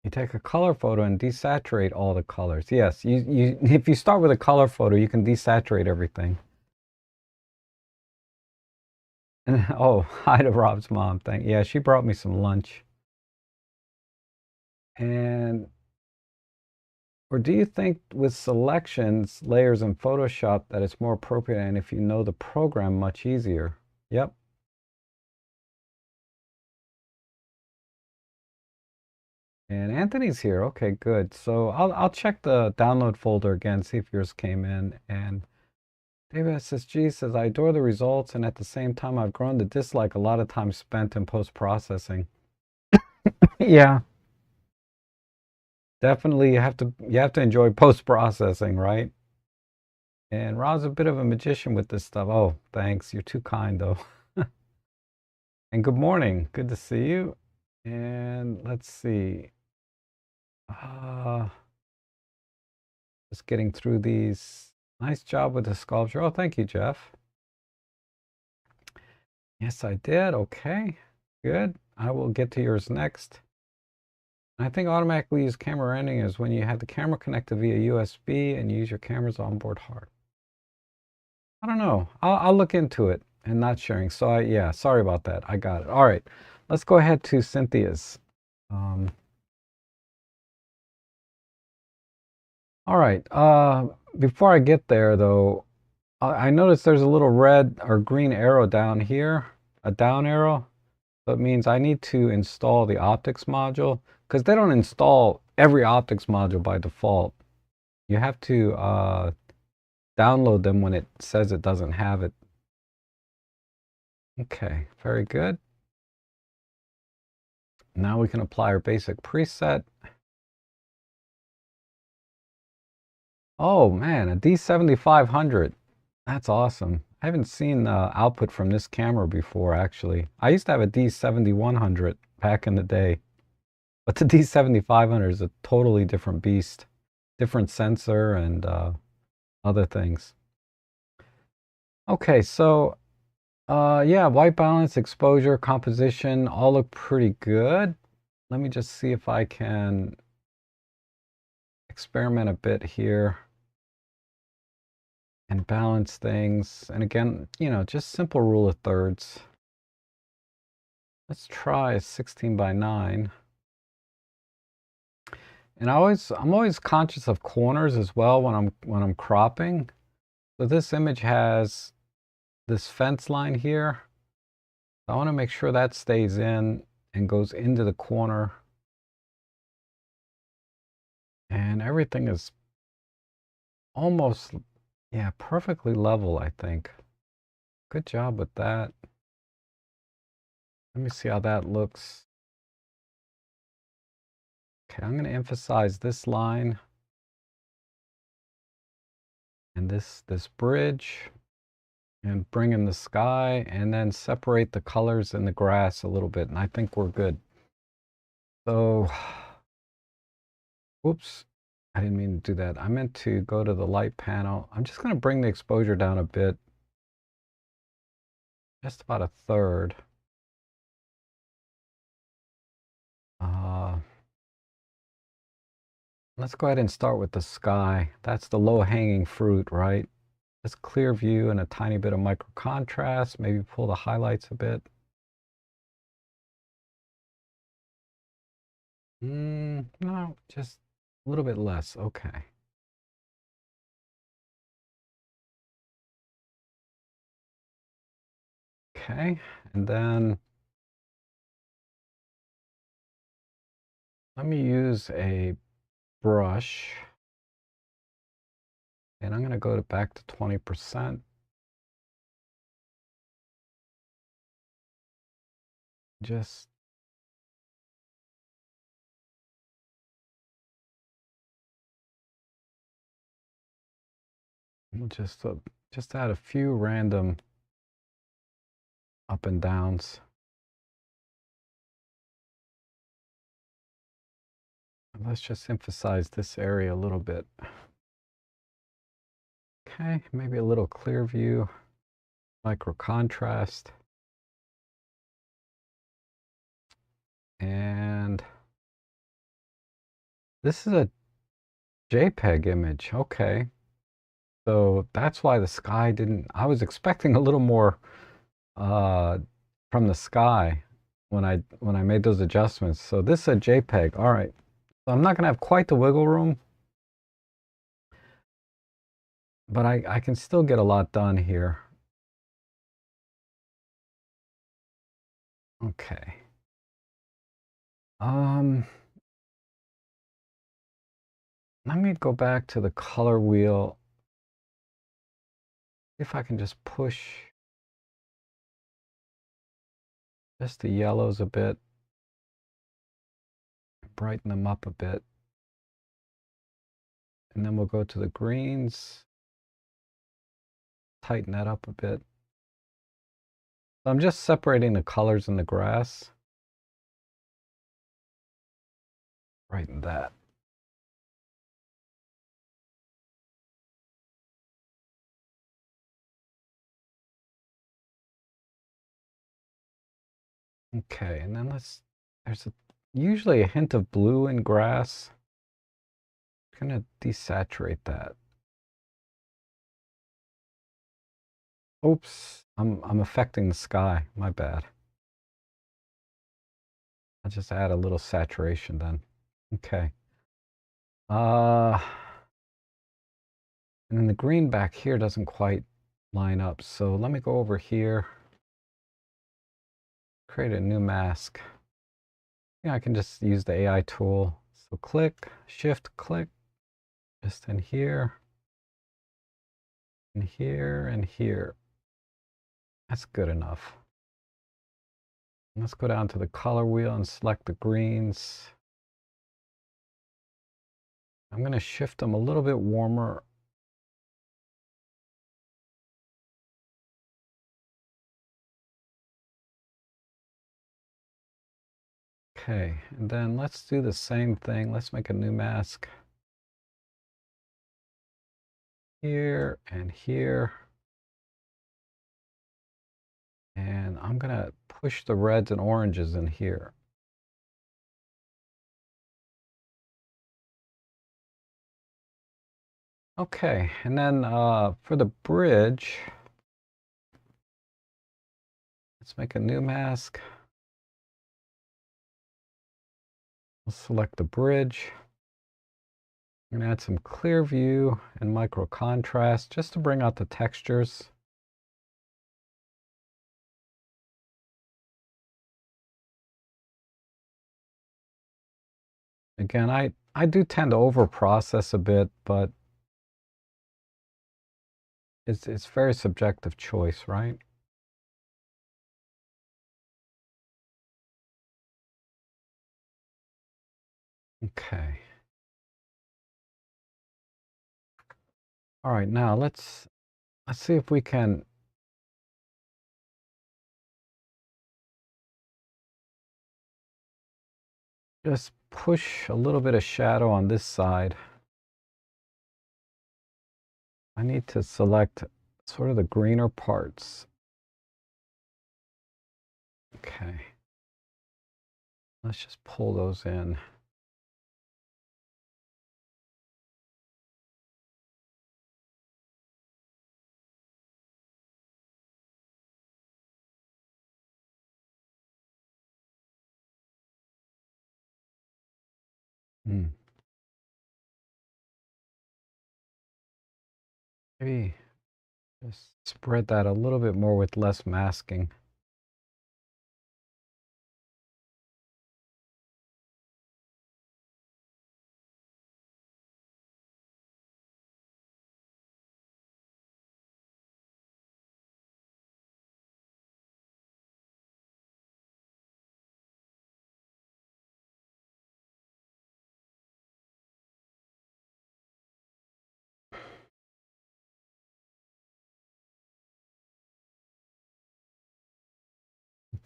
You take a color photo and desaturate all the colors. Yes, if you start with a color photo, you can desaturate everything. And oh, hi to Rob's mom. Yeah, she brought me some lunch. And or do you think with selections, layers in Photoshop that it's more appropriate and if you know the program much easier? Yep. And Anthony's here. Okay, good. So I'll check the download folder again, see if yours came in. And David SSG says, I adore the results, and at the same time, I've grown to dislike a lot of time spent in post-processing. Yeah, definitely. You have to enjoy post-processing, right? And Rob's a bit of a magician with this stuff. Oh, thanks. You're too kind, though. And good morning. Good to see you. And let's see. Just getting through these. Nice job with the sculpture. Oh, thank you, Jeff. Yes, I did. Okay, good. I will get to yours next. I think automatically use camera rendering is when you have the camera connected via USB and you use your camera's onboard hardware. I don't know. I'll look into it and not sharing. So yeah, sorry about that. I got it. All right, let's go ahead to Cynthia's. All right. Before I get there though, I noticed there's a little red or green arrow down here, a down arrow. So it means I need to install the optics module because they don't install every optics module by default. You have to download them when it says it doesn't have it. Okay, very good. Now we can apply our basic preset. Oh man, a D7500. That's awesome. I haven't seen output from this camera before, actually. I used to have a D7100 back in the day, but the D7500 is a totally different beast. Different sensor and other things. Okay, so yeah, white balance, exposure, composition, all look pretty good. Let me just see if I can experiment a bit here and balance things. And again, you know, just simple rule of thirds. Let's try a 16:9. And I'm always conscious of corners as well when I'm cropping. So this image has this fence line here. I want to make sure that stays in and goes into the corner. And everything is almost, yeah, perfectly level, I think. Good job with that. Let me see how that looks. Okay, I'm going to emphasize this line and this bridge and bring in the sky and then separate the colors in the grass a little bit. And I think we're good. So, whoops, I didn't mean to do that. I meant to go to the light panel. I'm just going to bring the exposure down a bit. Just about a third. Let's go ahead and start with the sky. That's the low-hanging fruit, right? Just clear view and a tiny bit of micro contrast. Maybe pull the highlights a bit. No, just a little bit less. Okay. Okay, and then let me use a brush. And I'm going to go back to 20%. Just we'll just add a few random up and downs. Let's just emphasize this area a little bit. Okay, maybe a little clear view, micro contrast. And this is a JPEG image. Okay. So that's why the sky didn't, I was expecting a little more from the sky when I made those adjustments. So this is a JPEG. All right. So I'm not going to have quite the wiggle room, but I can still get a lot done here. Okay. Let me go back to the color wheel. See if I can just push just the yellows a bit, brighten them up a bit. And then we'll go to the greens, tighten that up a bit. So I'm just separating the colors in the grass. Brighten that. Okay, and then there's usually a hint of blue in grass. I'm gonna desaturate that. Oops, I'm affecting the sky, my bad. I'll just add a little saturation then. Okay. And then the green back here doesn't quite line up. So let me go over here, create a new mask. Yeah, I can just use the AI tool. So click, shift, click, just in here, and here, and here. That's good enough. Let's go down to the color wheel and select the greens. I'm going to shift them a little bit warmer. Okay, and then let's do the same thing. Let's make a new mask. Here and here. And I'm going to push the reds and oranges in here. Okay, and then for the bridge, let's make a new mask. We'll select the bridge. I'm going to add some clear view and micro contrast just to bring out the textures. Again, I do tend to over process a bit, but it's very subjective choice, right? Okay. All right, now let's see if we can just push a little bit of shadow on this side. I need to select sort of the greener parts. Okay. Let's just pull those in. Maybe just spread that a little bit more with less masking.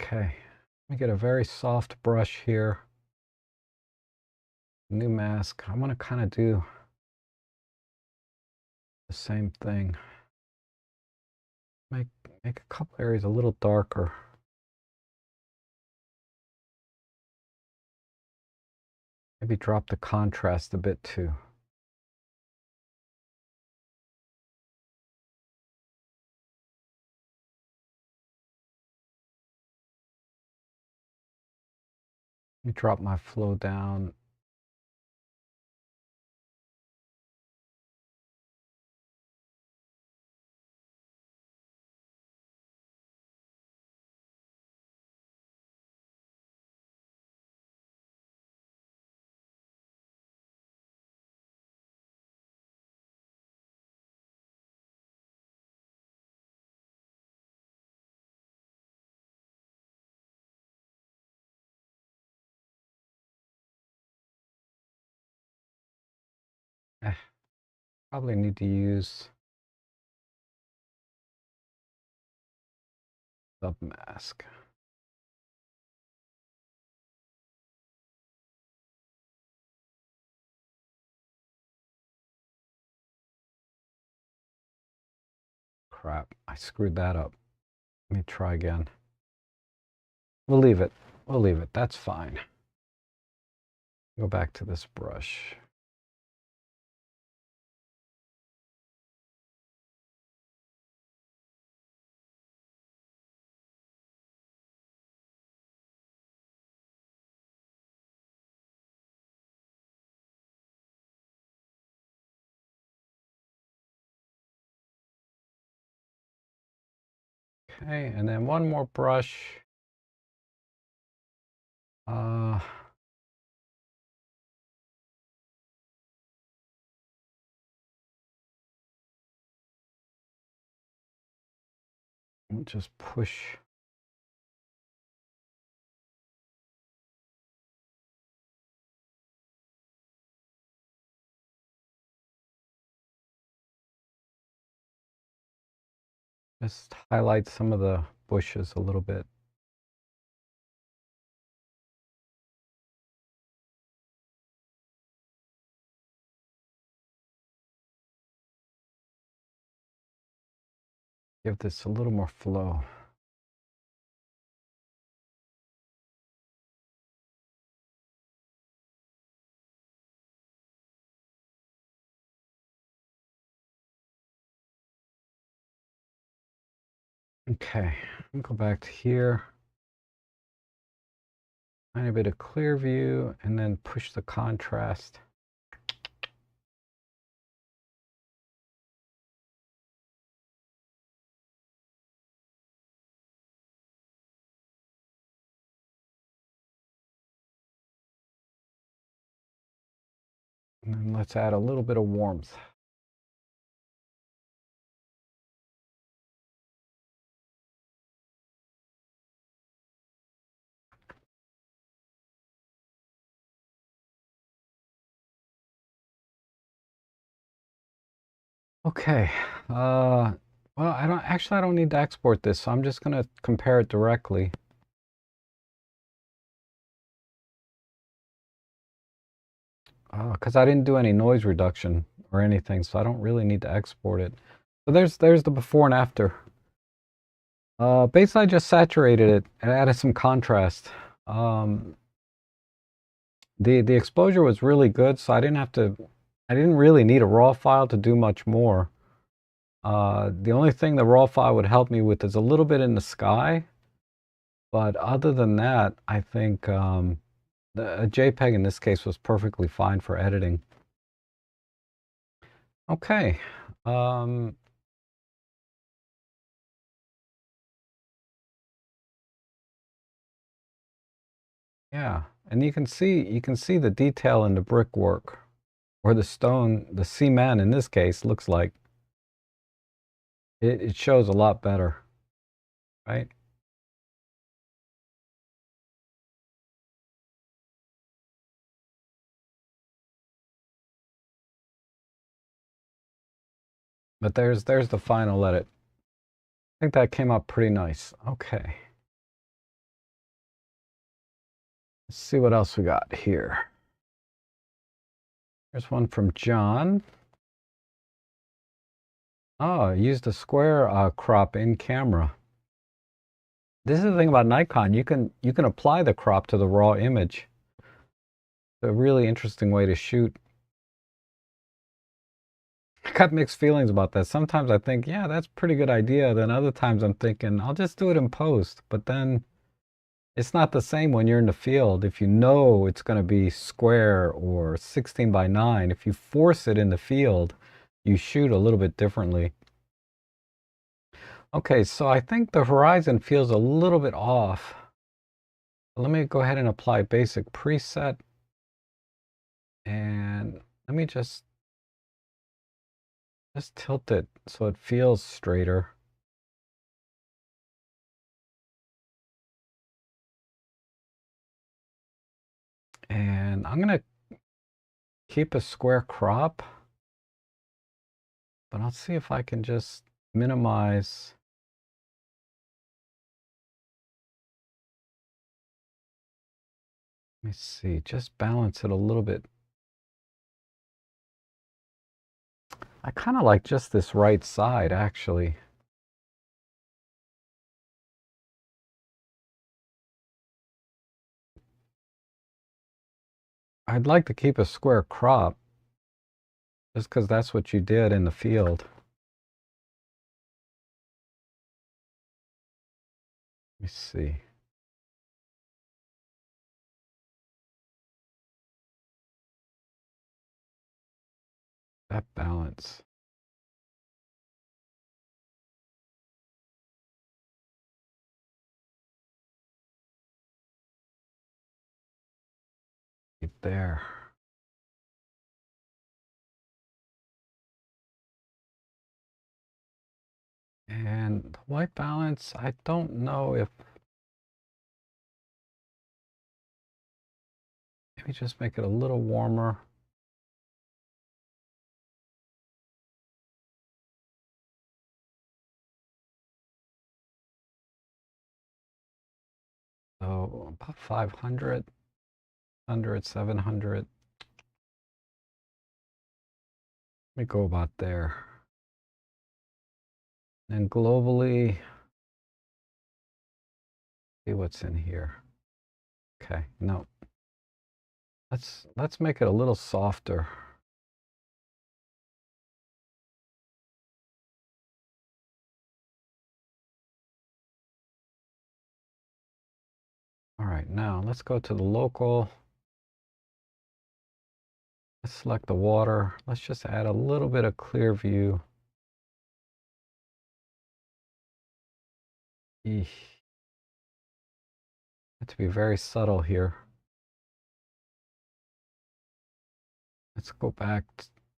Okay, let me get a very soft brush here. New mask. I'm going to kind of do the same thing. Make a couple areas a little darker. Maybe drop the contrast a bit too. Let me drop my flow down. Probably need to use submask. Crap, I screwed that up. Let me try again. We'll leave it. We'll leave it. That's fine. Go back to this brush. Okay, and then one more brush. We'll just push. Just highlight some of the bushes a little bit. Give this a little more flow. Okay, I'll go back to here. Tiny bit of clear view, and then push the contrast. And then let's add a little bit of warmth. Okay. Well, I don't need to export this, so I'm just going to compare it directly. Because I didn't do any noise reduction or anything, so I don't really need to export it. So there's the before and after. Basically, I just saturated it and added some contrast. The exposure was really good, so I didn't really need a raw file to do much more. The only thing the raw file would help me with is a little bit in the sky, but other than that, I think a JPEG in this case was perfectly fine for editing. Okay. Yeah, and you can see the detail in the brickwork, or the stone, the cement in this case looks like it shows a lot better, right? But there's the final edit. I think that came up pretty nice. Okay. Let's see what else we got here. Here's one from John. Oh, used a square crop in camera. This is the thing about Nikon. You can apply the crop to the raw image. It's a really interesting way to shoot. I got mixed feelings about that. Sometimes I think, yeah, that's a pretty good idea. Then other times I'm thinking, I'll just do it in post. But then it's not the same when you're in the field. If you know it's going to be square or 16 by 9, if you force it in the field, you shoot a little bit differently. Okay, so I think the horizon feels a little bit off. Let me go ahead and apply basic preset. And let me just tilt it so it feels straighter. And I'm going to keep a square crop, but I'll see if I can just minimize. Let me see, just balance it a little bit. I kind of like just this right side, actually. I'd like to keep a square crop just because that's what you did in the field. Let me see. That balance. Right there. And the white balance, I don't know if, maybe just make it a little warmer. So about 500, 700. Let me go about there. And globally, see what's in here. Okay, no. Let's make it a little softer. All right, now let's go to the local. Let's select the water. Let's just add a little bit of clear view. Eesh. Have to be very subtle here. Let's go back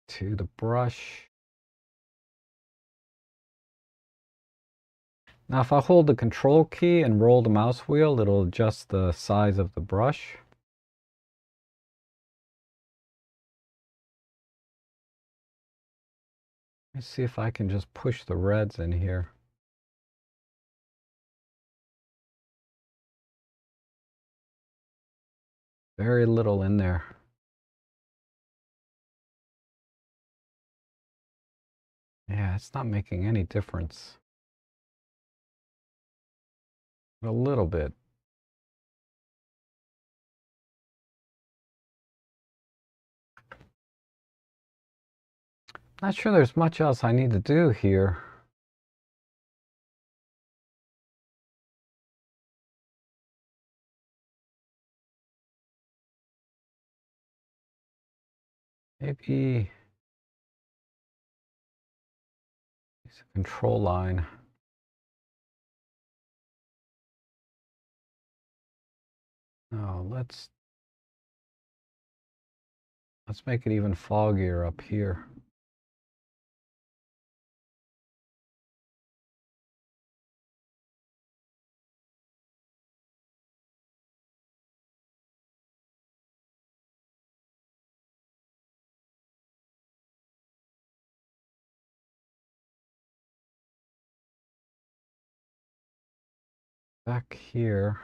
to the brush. Now if I hold the control key and roll the mouse wheel, it'll adjust the size of the brush. Let's see if I can just push the reds in here. Very little in there. Yeah, it's not making any difference. A little bit. Not sure there's much else I need to do here. Maybe use a control line. No, let's make it even foggier up here. Back here,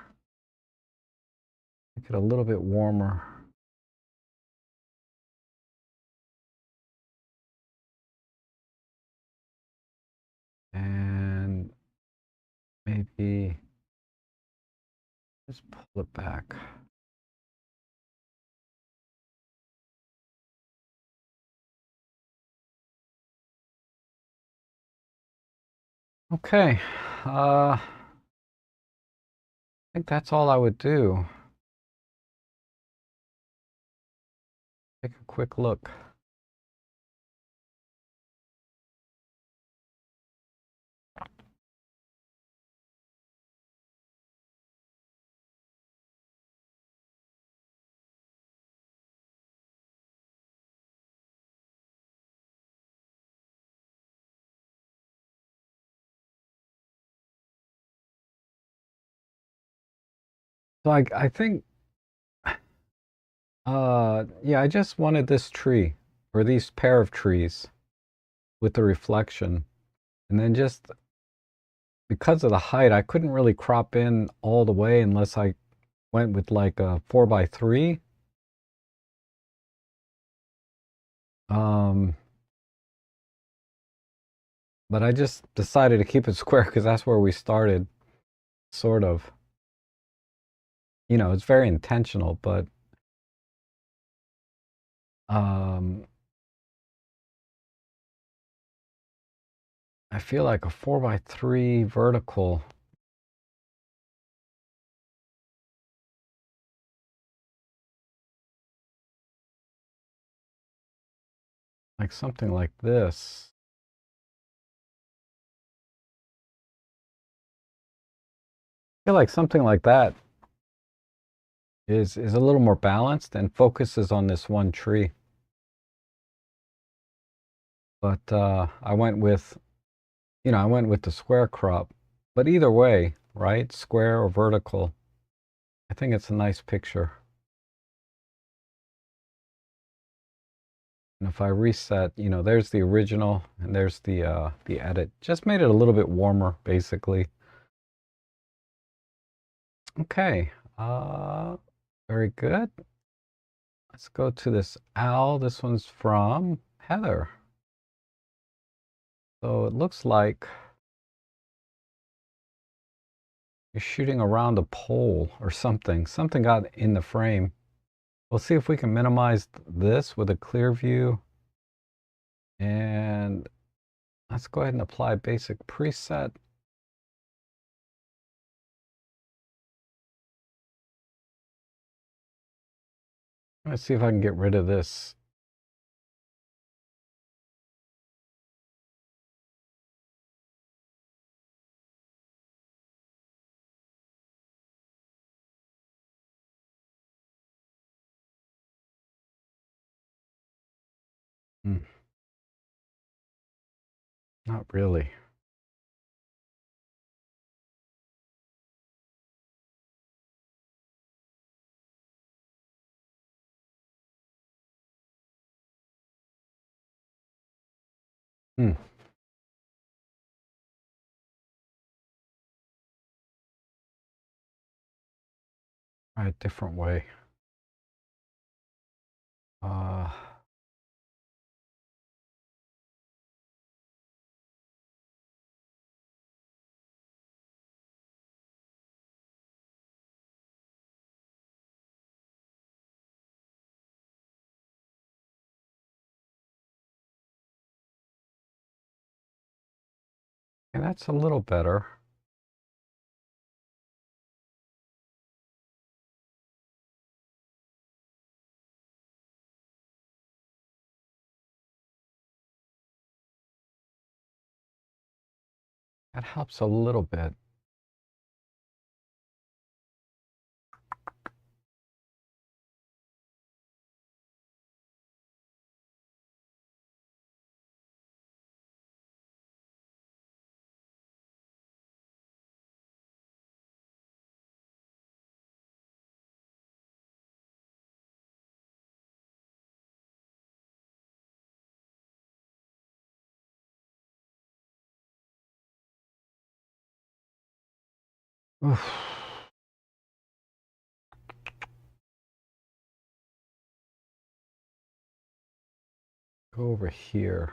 make it a little bit warmer. And maybe just pull it back. Okay, I think that's all I would do. Take a quick look. So I think, yeah, I just wanted this tree, or these pair of trees with the reflection. And then just because of the height, I couldn't really crop in all the way unless I went with like a 4x3. But I just decided to keep it square because that's where we started, sort of. You know, it's very intentional, but Um, I feel like a 4x3 vertical, like something like this. I feel like something like that is a little more balanced and focuses on this one tree. But I went with, I went with the square crop. But either way, right? Square or vertical, I think it's a nice picture. And if I reset, there's the original and there's the edit. Just made it a little bit warmer, basically. Okay, very good. Let's go to this owl. This one's from Heather. So it looks like you're shooting around a pole or something. Something got in the frame. We'll see if we can minimize this with a clear view. And let's go ahead and apply basic preset. Let's see if I can get rid of this. Not really. Hmm. Try a different way. Uh, and that's a little better. That helps a little bit. Oof. Go over here.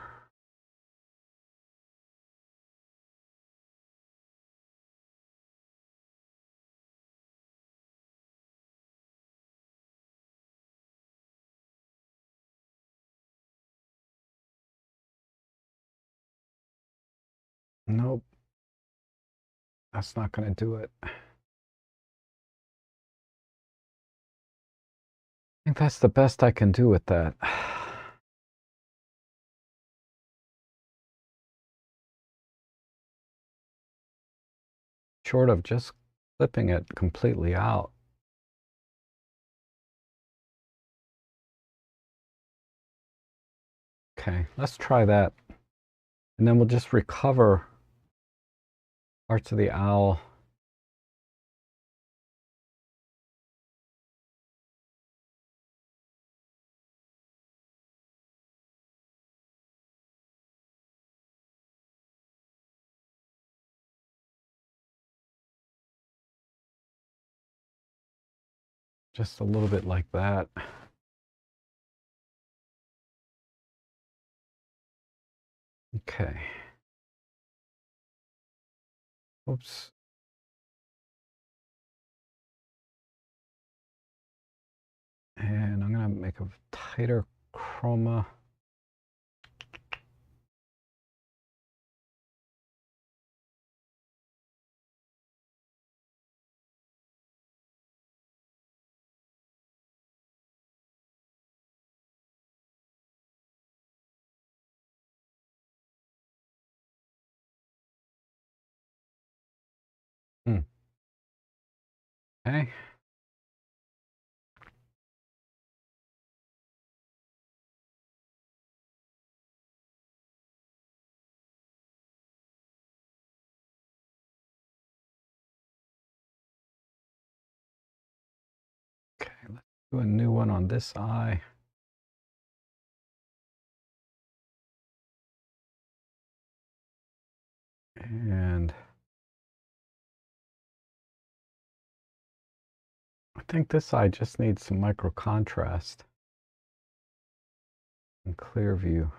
Nope, that's not going to do it. I think that's the best I can do with that. Short of just clipping it completely out. Okay, let's try that. And then we'll just recover parts of the owl. Just a little bit like that. Okay. Oops. And I'm going to make a tighter chroma. Okay. Okay, let's do a new one on this eye. And I think this eye just needs some micro contrast and clear view.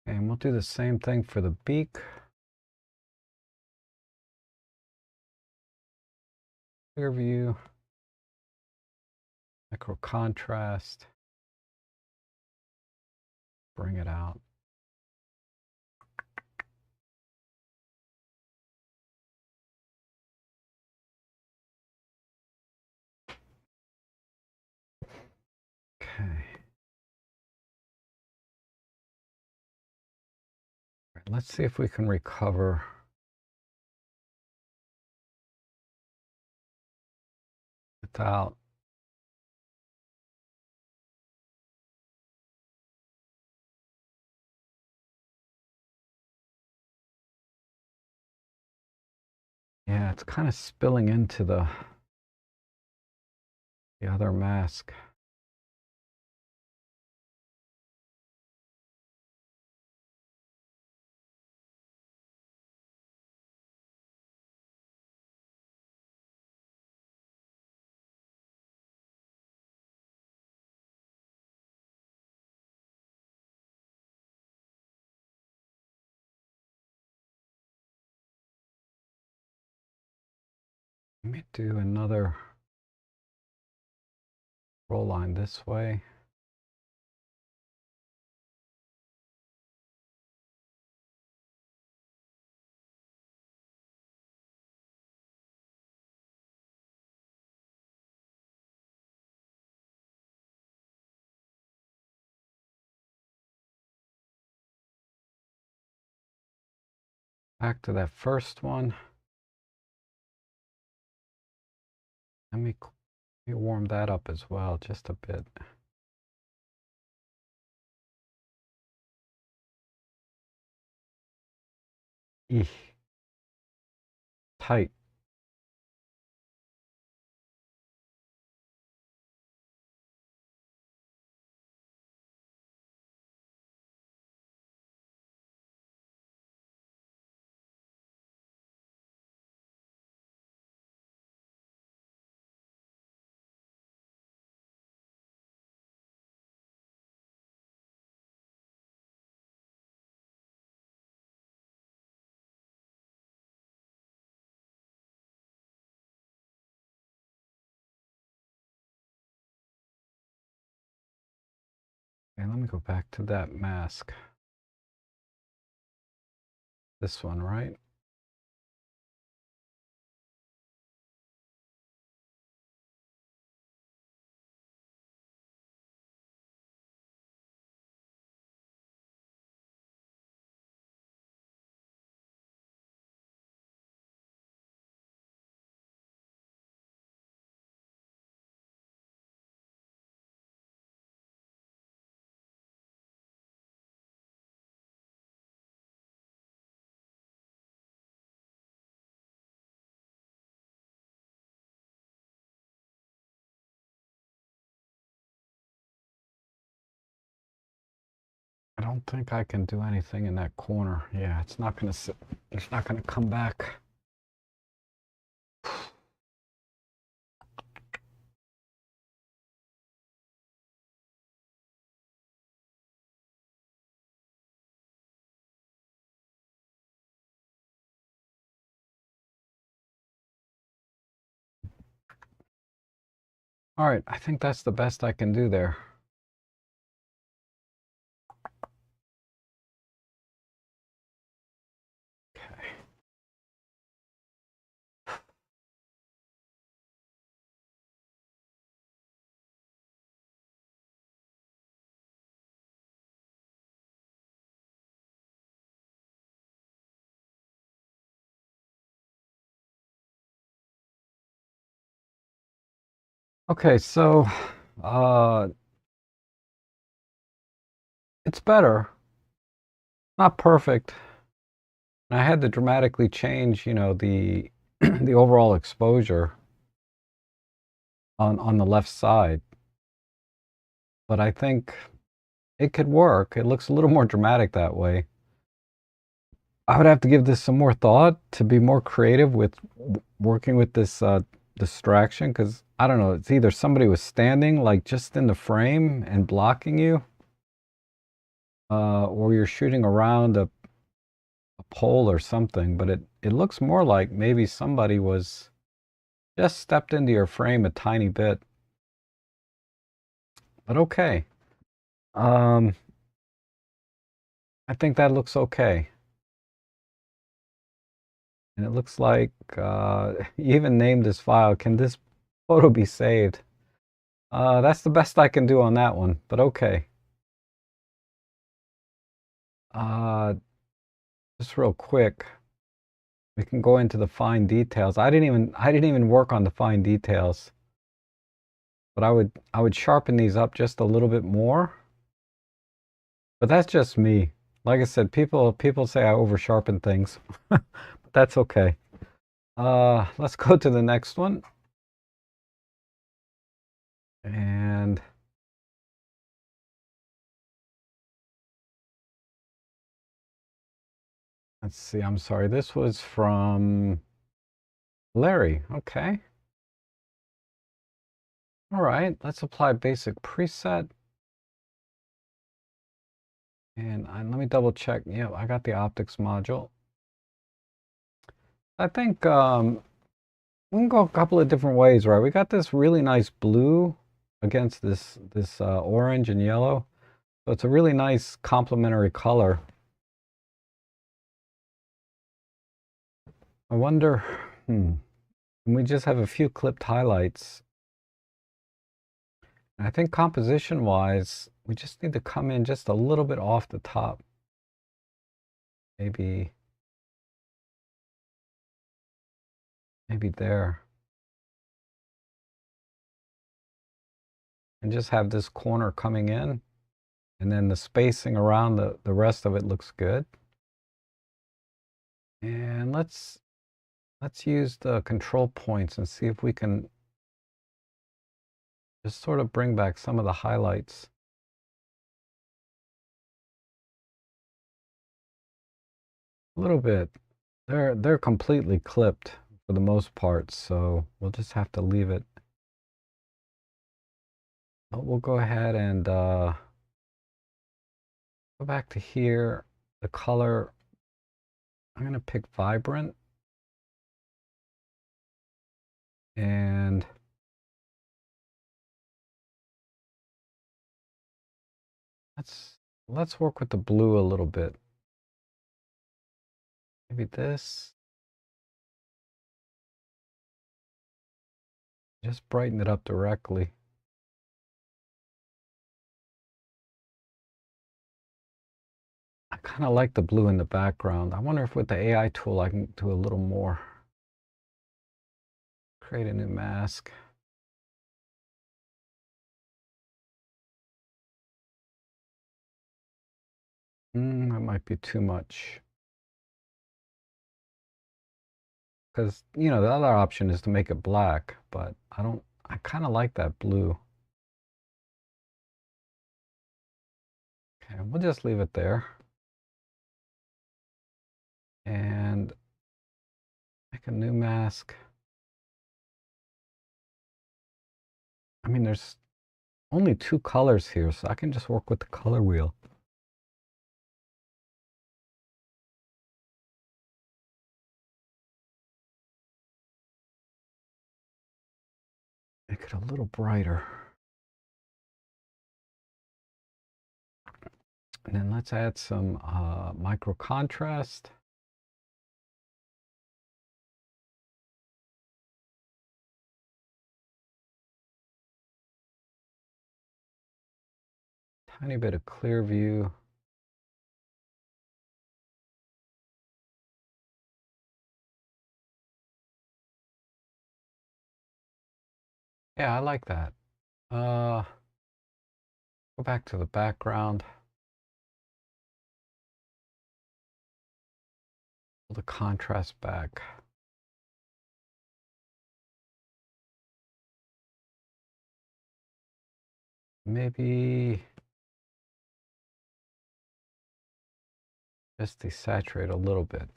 And we'll do the same thing for the beak. Clear view, micro contrast, bring it out. Okay. Let's see if we can recover without yeah, it's kind of spilling into the other mask. Let me do another roll line this way. Back to that first one. Let me warm that up as well, just a bit. Eesh. Tight. Okay, let me go back to that mask. This one, right? I don't think I can do anything in that corner. Yeah, it's not gonna sit, it's not gonna come back. All right, I think that's the best I can do there. Okay, so uh, it's better, not perfect. And I had to dramatically change, the the overall exposure on the left side. But I think it could work. It looks a little more dramatic that way. I would have to give this some more thought to be more creative with working with this distraction, because I don't know, it's either somebody was standing like just in the frame and blocking you, or you're shooting around a pole or something. But it looks more like maybe somebody was just stepped into your frame a tiny bit. But okay. Um, I think that looks okay. And it looks like you even named this file. Can this photo be saved? That's the best I can do on that one, but okay. Uh, just real quick, we can go into the fine details. I didn't even work on the fine details, but I would sharpen these up just a little bit more. But that's just me. Like I said, people say I over sharpen things, but that's okay. Let's go to the next one. And let's see, I'm sorry. This was from Larry. Okay. All right, let's apply basic preset. And let me double check. Yeah, I got the optics module. I think we can go a couple of different ways, right? We got this really nice blue against this orange and yellow. So it's a really nice complementary color. I wonder, we just have a few clipped highlights. And I think composition-wise, we just need to come in just a little bit off the top. Maybe there. And just have this corner coming in. And then the spacing around the rest of it looks good. And let's use the control points and see if we can just sort of bring back some of the highlights. A little bit. They're completely clipped for the most part, so we'll just have to leave it. But we'll go ahead and go back to here. The color, I'm going to pick vibrant. And let's work with the blue a little bit. Maybe this. Just brighten it up directly. I kind of like the blue in the background. I wonder if with the AI tool I can do a little more. Create a new mask. That might be too much. Because, the other option is to make it black, but I kind of like that blue. Okay, we'll just leave it there. And make a new mask. I mean, there's only 2 colors here, so I can just work with the color wheel. make it a little brighter. And then let's add some micro contrast. Tiny bit of clear view. Yeah, I like that. Go back to the background. Pull the contrast back. Maybe just desaturate a little bit.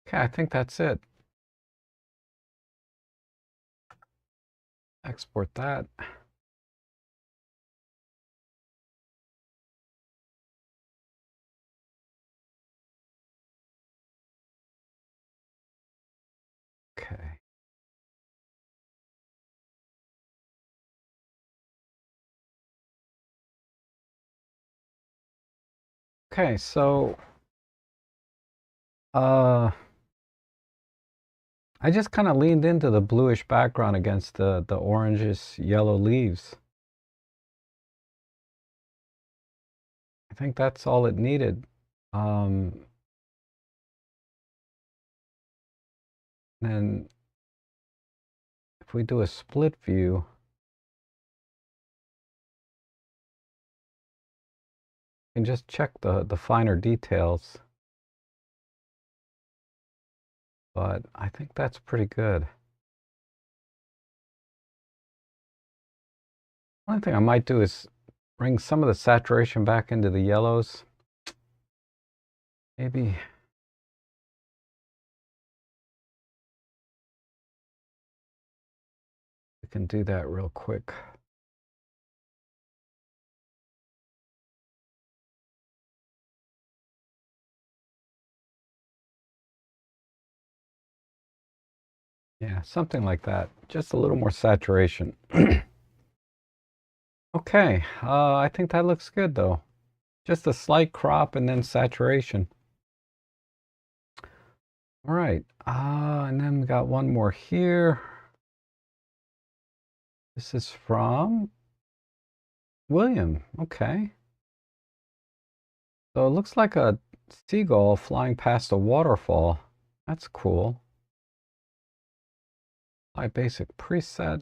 Okay, I think that's it. Export that. Okay. Okay, so I just kind of leaned into the bluish background against the orangish yellow leaves. I think that's all it needed. And if we do a split view, you can just check the finer details. But I think that's pretty good. One thing I might do is bring some of the saturation back into the yellows. Maybe we can do that real quick. Yeah, something like that. Just a little more saturation. Okay, I think that looks good though. Just a slight crop and then saturation. All right, and then we got one more here. This is from William. Okay. So it looks like a seagull flying past a waterfall. That's cool. My basic preset.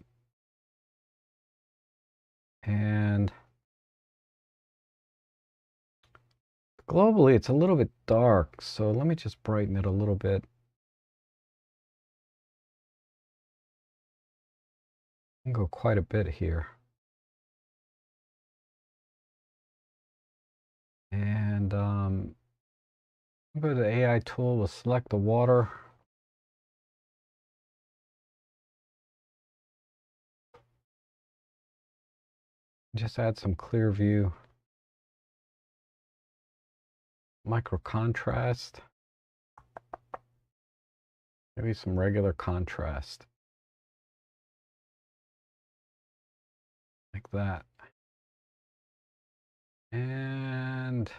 And globally, it's a little bit dark. So let me just brighten it a little bit. I can go quite a bit here. And go to the AI tool, we'll select the water. Just add some clear view. Micro contrast. Maybe some regular contrast. Like that. And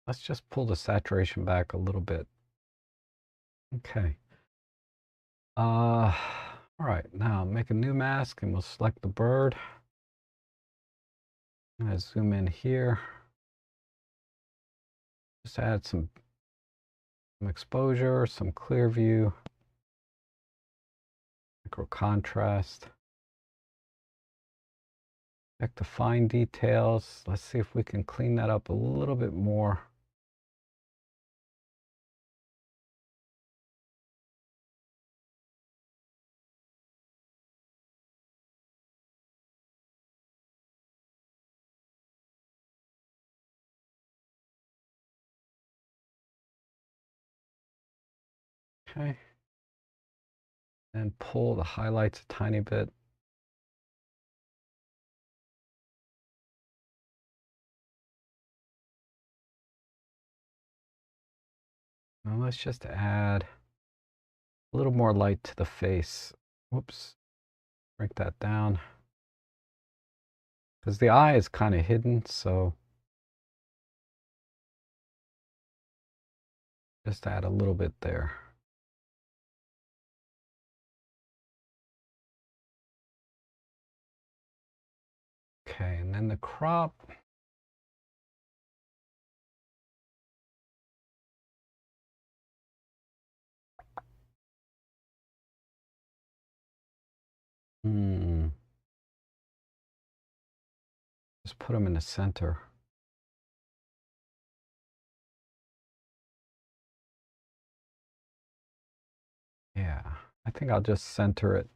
let's just pull the saturation back a little bit. Okay. All right, now make a new mask and we'll select the bird. I'm gonna zoom in here. Just add some exposure, some clear view, micro contrast. Check the fine details. Let's see if we can clean that up a little bit more. Okay. And pull the highlights a tiny bit. Now let's just add a little more light to the face. Whoops, break that down. Because the eye is kind of hidden, so just add a little bit there. Okay, and then the crop. Just put them in the center. Yeah, I think I'll just center it.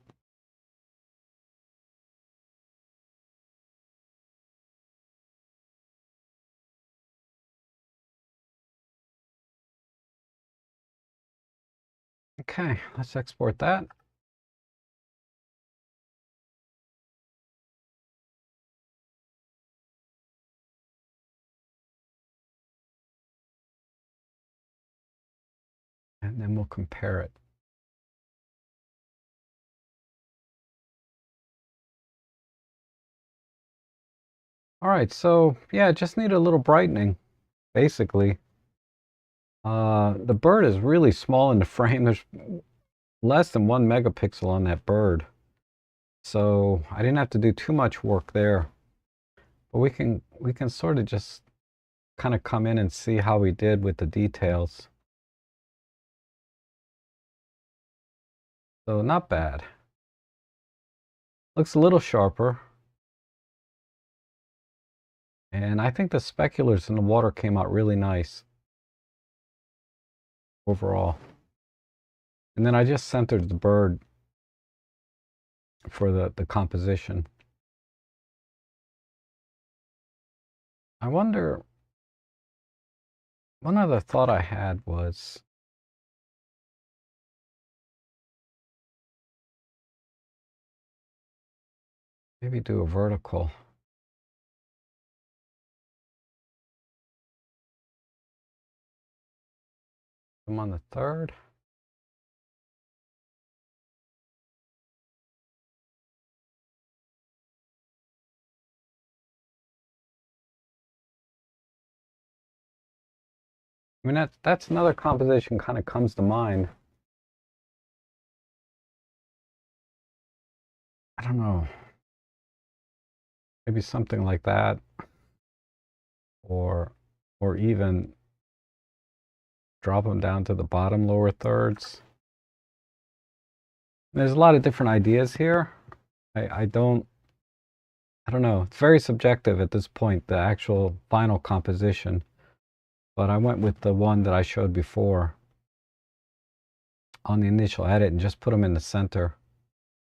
Okay, let's export that. And then we'll compare it. All right, so yeah, just need a little brightening, basically. The bird is really small in the frame. There's less than 1 megapixel on that bird. So I didn't have to do too much work there. But we can sort of just kind of come in and see how we did with the details. So not bad. Looks a little sharper. And I think the speculars in the water came out really nice overall. And then I just centered the bird for the composition. I wonder, one other thought I had was, maybe do a vertical. I'm on the third. I mean, that's another composition kind of comes to mind. I don't know. Maybe something like that. Or even drop them down to the bottom lower thirds. There's a lot of different ideas here. I don't know. It's very subjective at this point, the actual final composition. But I went with the one that I showed before on the initial edit and just put them in the center.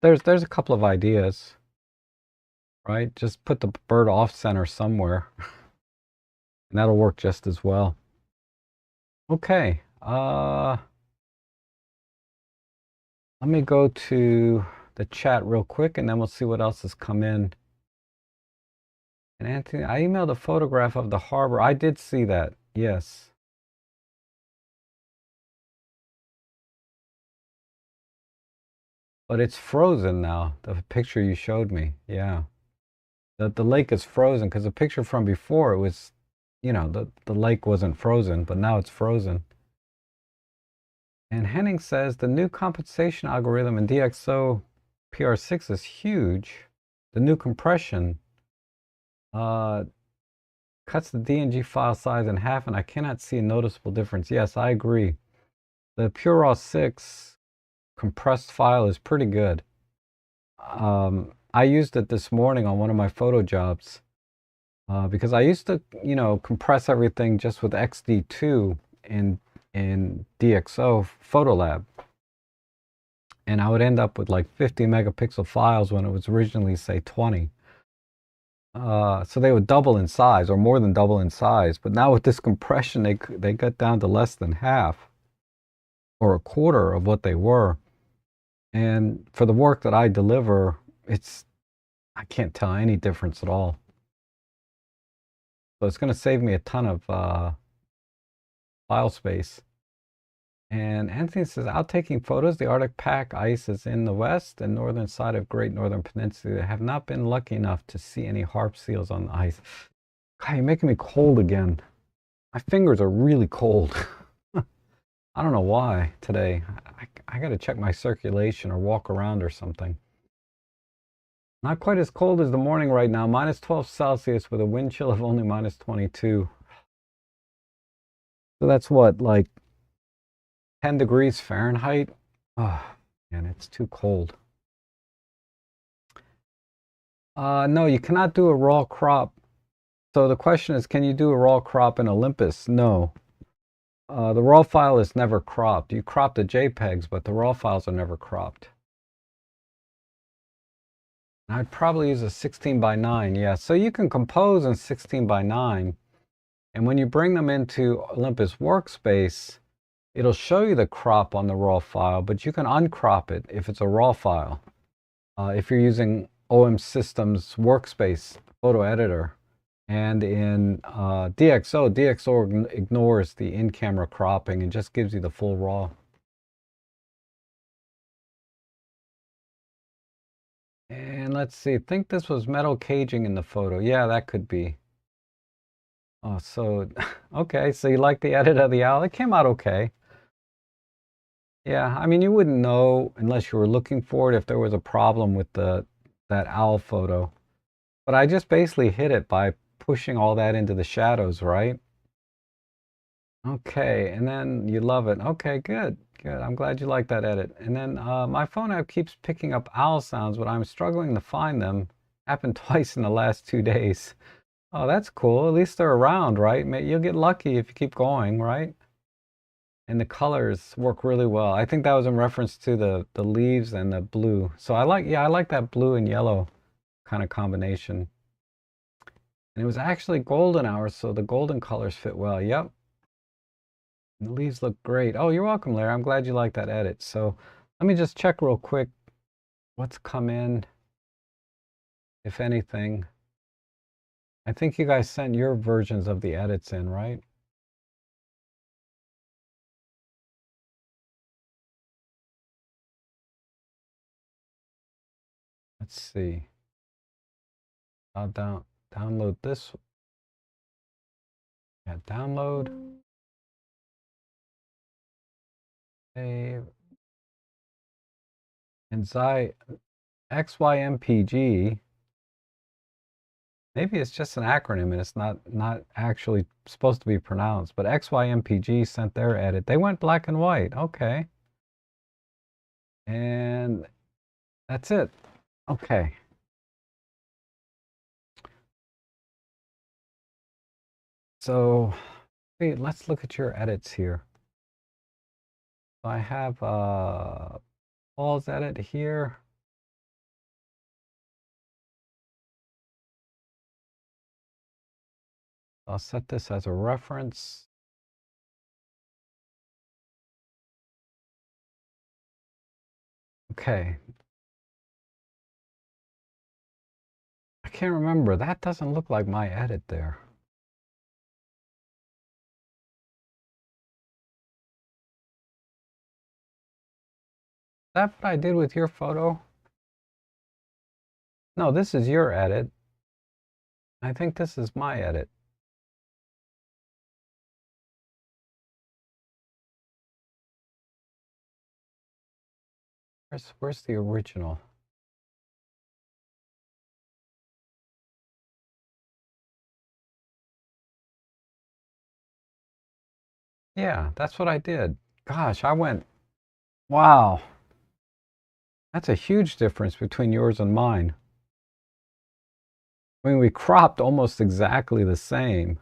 There's a couple of ideas, right? Just put the bird off center somewhere, and that'll work just as well. Okay, let me go to the chat real quick, and then we'll see what else has come in. And Anthony, I emailed a photograph of the harbor. I did see that, yes. But it's frozen now, the picture you showed me, yeah. The lake is frozen, because the picture from before, it was, you know, the lake wasn't frozen, but now it's frozen. And Henning says, the new compensation algorithm in DxO PR6 is huge. The new compression cuts the DNG file size in half, and I cannot see a noticeable difference. Yes, I agree. The PureRaw 6 compressed file is pretty good. I used it this morning on one of my photo jobs because I used to, you know, compress everything just with XD2 in DxO Photolab. And I would end up with like 50 megapixel files when it was originally, say, 20. So they would double in size, or more than double in size. But now with this compression, they got down to less than half or a quarter of what they were. And for the work that I deliver, I can't tell any difference at all. So it's going to save me a ton of file space. And Anthony says, out taking photos, the Arctic pack ice is in the west and northern side of Great Northern Peninsula. I have not been lucky enough to see any harp seals on the ice. God, you're making me cold again. My fingers are really cold. I don't know why today. I got to check my circulation or walk around or something. Not quite as cold as the morning right now. Minus 12 Celsius with a wind chill of only minus 22. So that's what, like 10 degrees Fahrenheit? Oh, man, it's too cold. No, you cannot do a raw crop. So the question is, can you do a raw crop in Olympus? No. The raw file is never cropped. You crop the JPEGs, but the raw files are never cropped. I'd probably use a 16 by 9. Yeah, so you can compose in 16 by 9. And when you bring them into Olympus Workspace, it'll show you the crop on the raw file, but you can uncrop it if it's a raw file. If you're using OM Systems Workspace Photo Editor. And in DxO ignores the in-camera cropping and just gives you the full raw. And let's see, I think this was metal caging in the photo. Yeah, that could be. Oh, so, okay, so you like the edit of the owl? It came out okay. Yeah, I mean, you wouldn't know unless you were looking for it if there was a problem with that owl photo. But I just basically hid it by pushing all that into the shadows, right? Okay, and then you love it. Okay, good, good. I'm glad you like that edit. And then my phone app keeps picking up owl sounds, but I'm struggling to find them. Happened twice in the last 2 days. Oh, that's cool. At least they're around, right? You'll get lucky if you keep going, right? And the colors work really well. I think that was in reference to the leaves and the blue. So I like that blue and yellow kind of combination. And it was actually golden hour, so the golden colors fit well. Yep. The leaves look great. Oh, you're welcome, Larry. I'm glad you like that edit. So let me just check real quick what's come in, if anything. I think you guys sent your versions of the edits in, right? Let's see. I'll download this. Yeah, download. Save. And XYMPG. Maybe it's just an acronym and it's not actually supposed to be pronounced, but XYMPG sent their edit. They went black and white. Okay. And that's it. Okay. So wait, let's look at your edits here. So I have Paul's edit here. I'll set this as a reference. Okay. I can't remember. That doesn't look like my edit there. Is that what I did with your photo? No, this is your edit. I think this is my edit. Where's the original? Yeah, that's what I did. Gosh, I went, wow. That's a huge difference between yours and mine. I mean, we cropped almost exactly the same.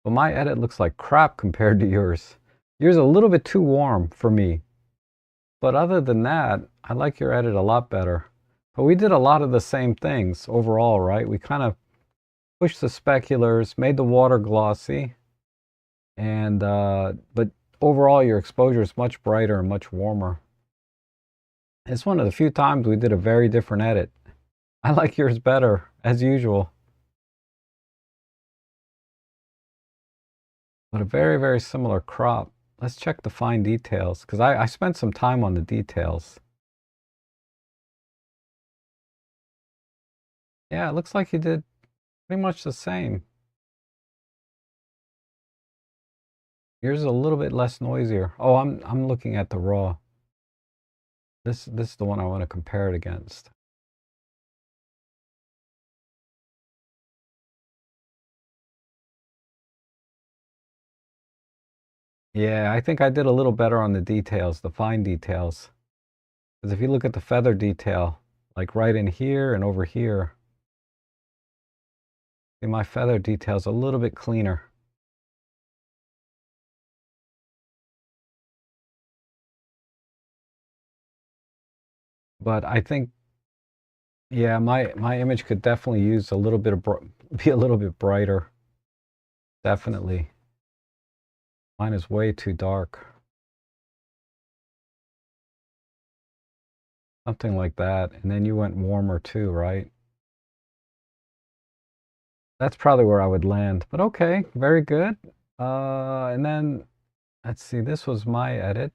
But my edit looks like crap compared to yours. Yours is a little bit too warm for me. But other than that, I like your edit a lot better. But we did a lot of the same things overall, right? We kind of pushed the speculars, made the water glossy. And, but overall, your exposure is much brighter and much warmer. It's one of the few times we did a very different edit. I like yours better, as usual. but a very, very similar crop. Let's check the fine details, because I spent some time on the details. Yeah, it looks like you did pretty much the same. Yours is a little bit less noisier. Oh, I'm looking at the raw. This is the one I want to compare it against. Yeah, I think I did a little better on the details, the fine details. Because if you look at the feather detail, like right in here and over here, see my feather detail's a little bit cleaner. But I think, yeah, my image could definitely use a little bit of be a little bit brighter. Definitely. Mine is way too dark. Something like that. And then you went warmer too, right? That's probably where I would land. But okay, very good. And then let's see, this was my edit.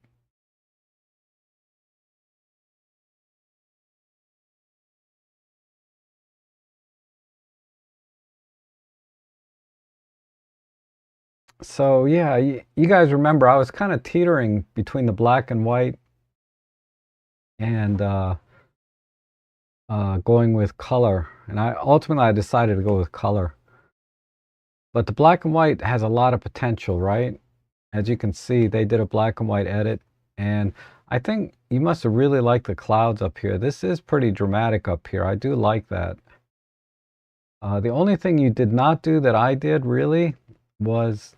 So yeah, you guys remember I was kind of teetering between the black and white and going with color. And ultimately I decided to go with color. But the black and white has a lot of potential, right? As you can see, they did a black and white edit. And I think you must have really liked the clouds up here. This is pretty dramatic up here. I do like that. The only thing you did not do that I did really was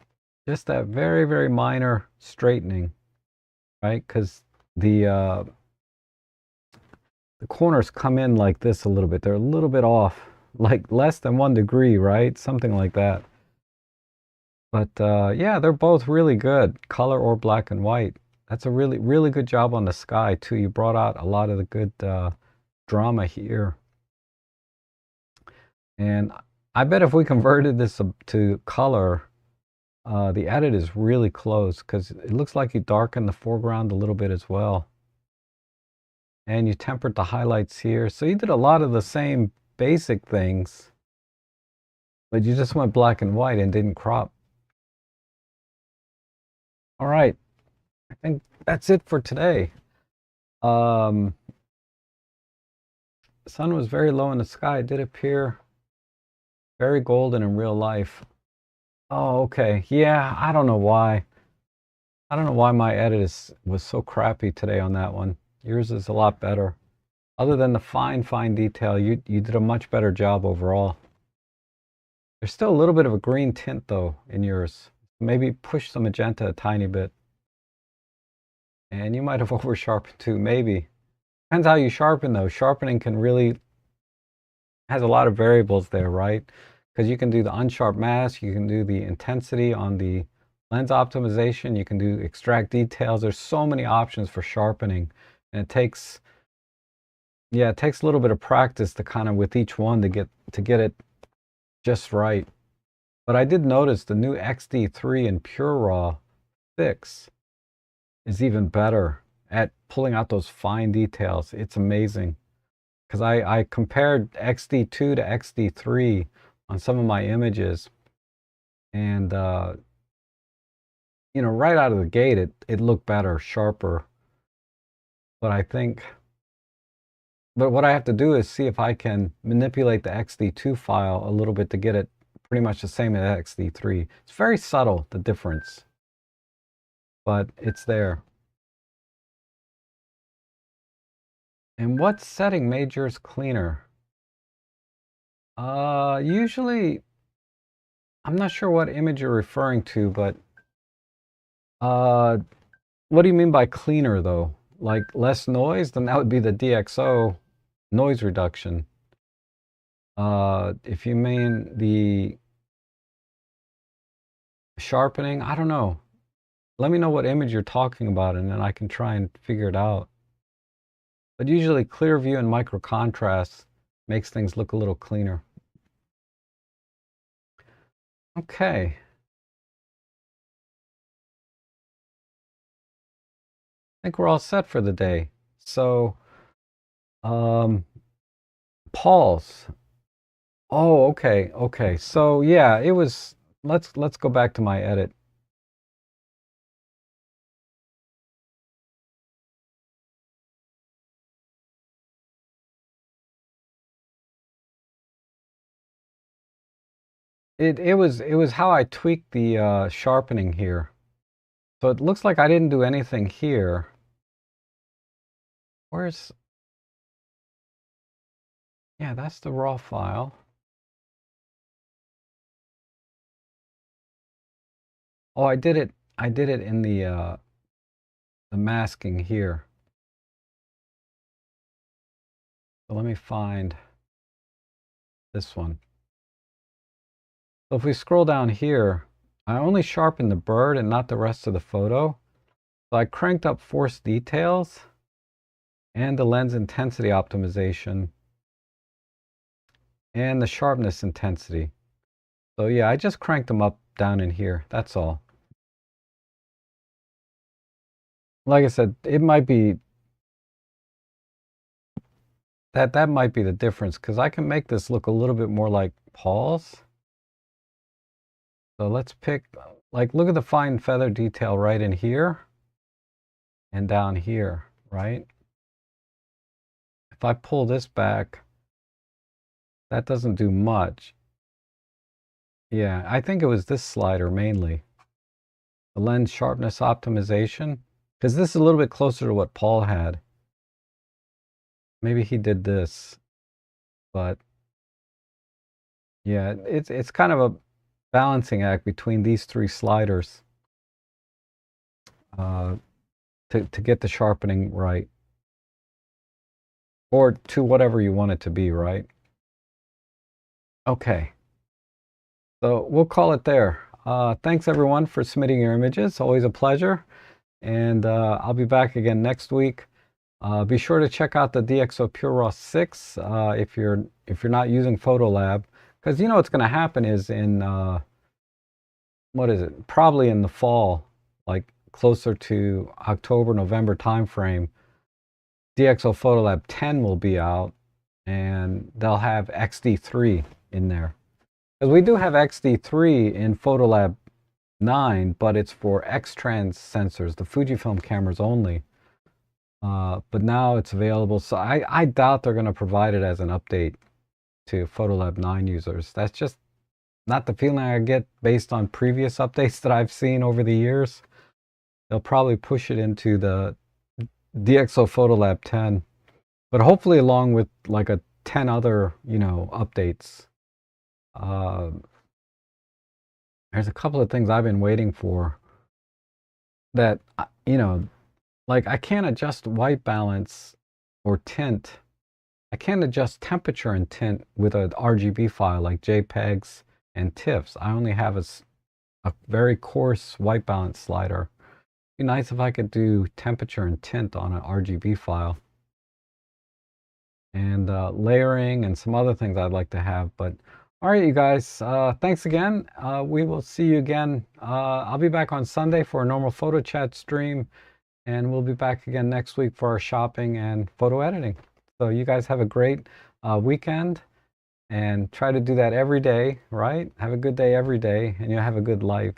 just that very, very minor straightening, right? Because the corners come in like this a little bit. They're a little bit off, like less than 1 degree, right? Something like that. But yeah, they're both really good, color or black and white. That's a really, really good job on the sky too. You brought out a lot of the good drama here. And I bet if we converted this to color, the edit is really close because it looks like you darkened the foreground a little bit as well. And you tempered the highlights here. So you did a lot of the same basic things, but you just went black and white and didn't crop. All right, I think that's it for today. The sun was very low in the sky. It did appear very golden in real life. Oh, okay. Yeah, I don't know why. I don't know why my edit was so crappy today on that one. Yours is a lot better. Other than the fine, fine detail, you did a much better job overall. There's still a little bit of a green tint though in yours. Maybe push the magenta a tiny bit. And you might have over sharpened too, maybe. Depends how you sharpen though. Sharpening can really has a lot of variables there, right? Because you can do the unsharp mask, you can do the intensity on the lens optimization, you can do extract details. There's so many options for sharpening, and it takes a little bit of practice to kind of with each one to get it just right. But I did notice the new XD3 in Pure Raw 6 is even better at pulling out those fine details. It's amazing. Because I compared XD2 to XD3 on some of my images, and you know, right out of the gate, it looked better, sharper. But what I have to do is see if I can manipulate the XD2 file a little bit to get it pretty much the same as XD3. It's very subtle, the difference, but it's there. And what setting made yours cleaner? Usually, I'm not sure what image you're referring to, but what do you mean by cleaner though? Like less noise? Then that would be the DxO noise reduction. If you mean the sharpening, I don't know. Let me know what image you're talking about and then I can try and figure it out. But usually clear view and micro contrast makes things look a little cleaner. Okay. think we're all set for the day. So, um, Paul's. Oh, okay, okay. So yeah, it was. Let's go back to my edit. It was how I tweaked the sharpening here. So it looks like I didn't do anything here. Where's, yeah, that's the raw file. Oh, I did it in the masking here. So let me find this one. So if we scroll down here, I only sharpened the bird and not the rest of the photo. So I cranked up force details and the lens intensity optimization and the sharpness intensity. So yeah, I just cranked them up down in here. That's all. Like I said, it might be that might be the difference, because I can make this look a little bit more like Paul's. So let's pick, like, look at the fine feather detail right in here and down here, right? If I pull this back, that doesn't do much. Yeah, I think it was this slider mainly. The lens sharpness optimization, because this is a little bit closer to what Paul had. Maybe he did this, but yeah, it's kind of a balancing act between these three sliders uh, to get the sharpening right, or to whatever you want it to be, right? Okay, so we'll call it there. Thanks everyone for submitting your images. Always a pleasure. And I'll be back again next week. Be sure to check out the DxO Pure Raw 6 if you're not using Photolab, because you know what's going to happen is in what is it? Probably in the fall, like closer to October, November timeframe, DxO Photolab 10 will be out, and they'll have XD3 in there. Because we do have XD3 in Photolab 9, but it's for X-Trans sensors, the Fujifilm cameras only. But now it's available, so I doubt they're going to provide it as an update to Photolab 9 users. That's just not the feeling I get based on previous updates that I've seen over the years. They'll probably push it into the DxO Photolab 10, but hopefully along with like a 10 other, updates. There's a couple of things I've been waiting for that, like I can't adjust white balance or tint. I can't adjust temperature and tint with an RGB file like JPEGs and TIFFs. I only have a very coarse white balance slider. It'd be nice if I could do temperature and tint on an RGB file. And layering and some other things I'd like to have. But all right, you guys, thanks again. We will see you again. I'll be back on Sunday for a normal photo chat stream. And we'll be back again next week for our shopping and photo editing. So you guys have a great weekend, and try to do that every day, right? Have a good day every day, and you'll have a good life.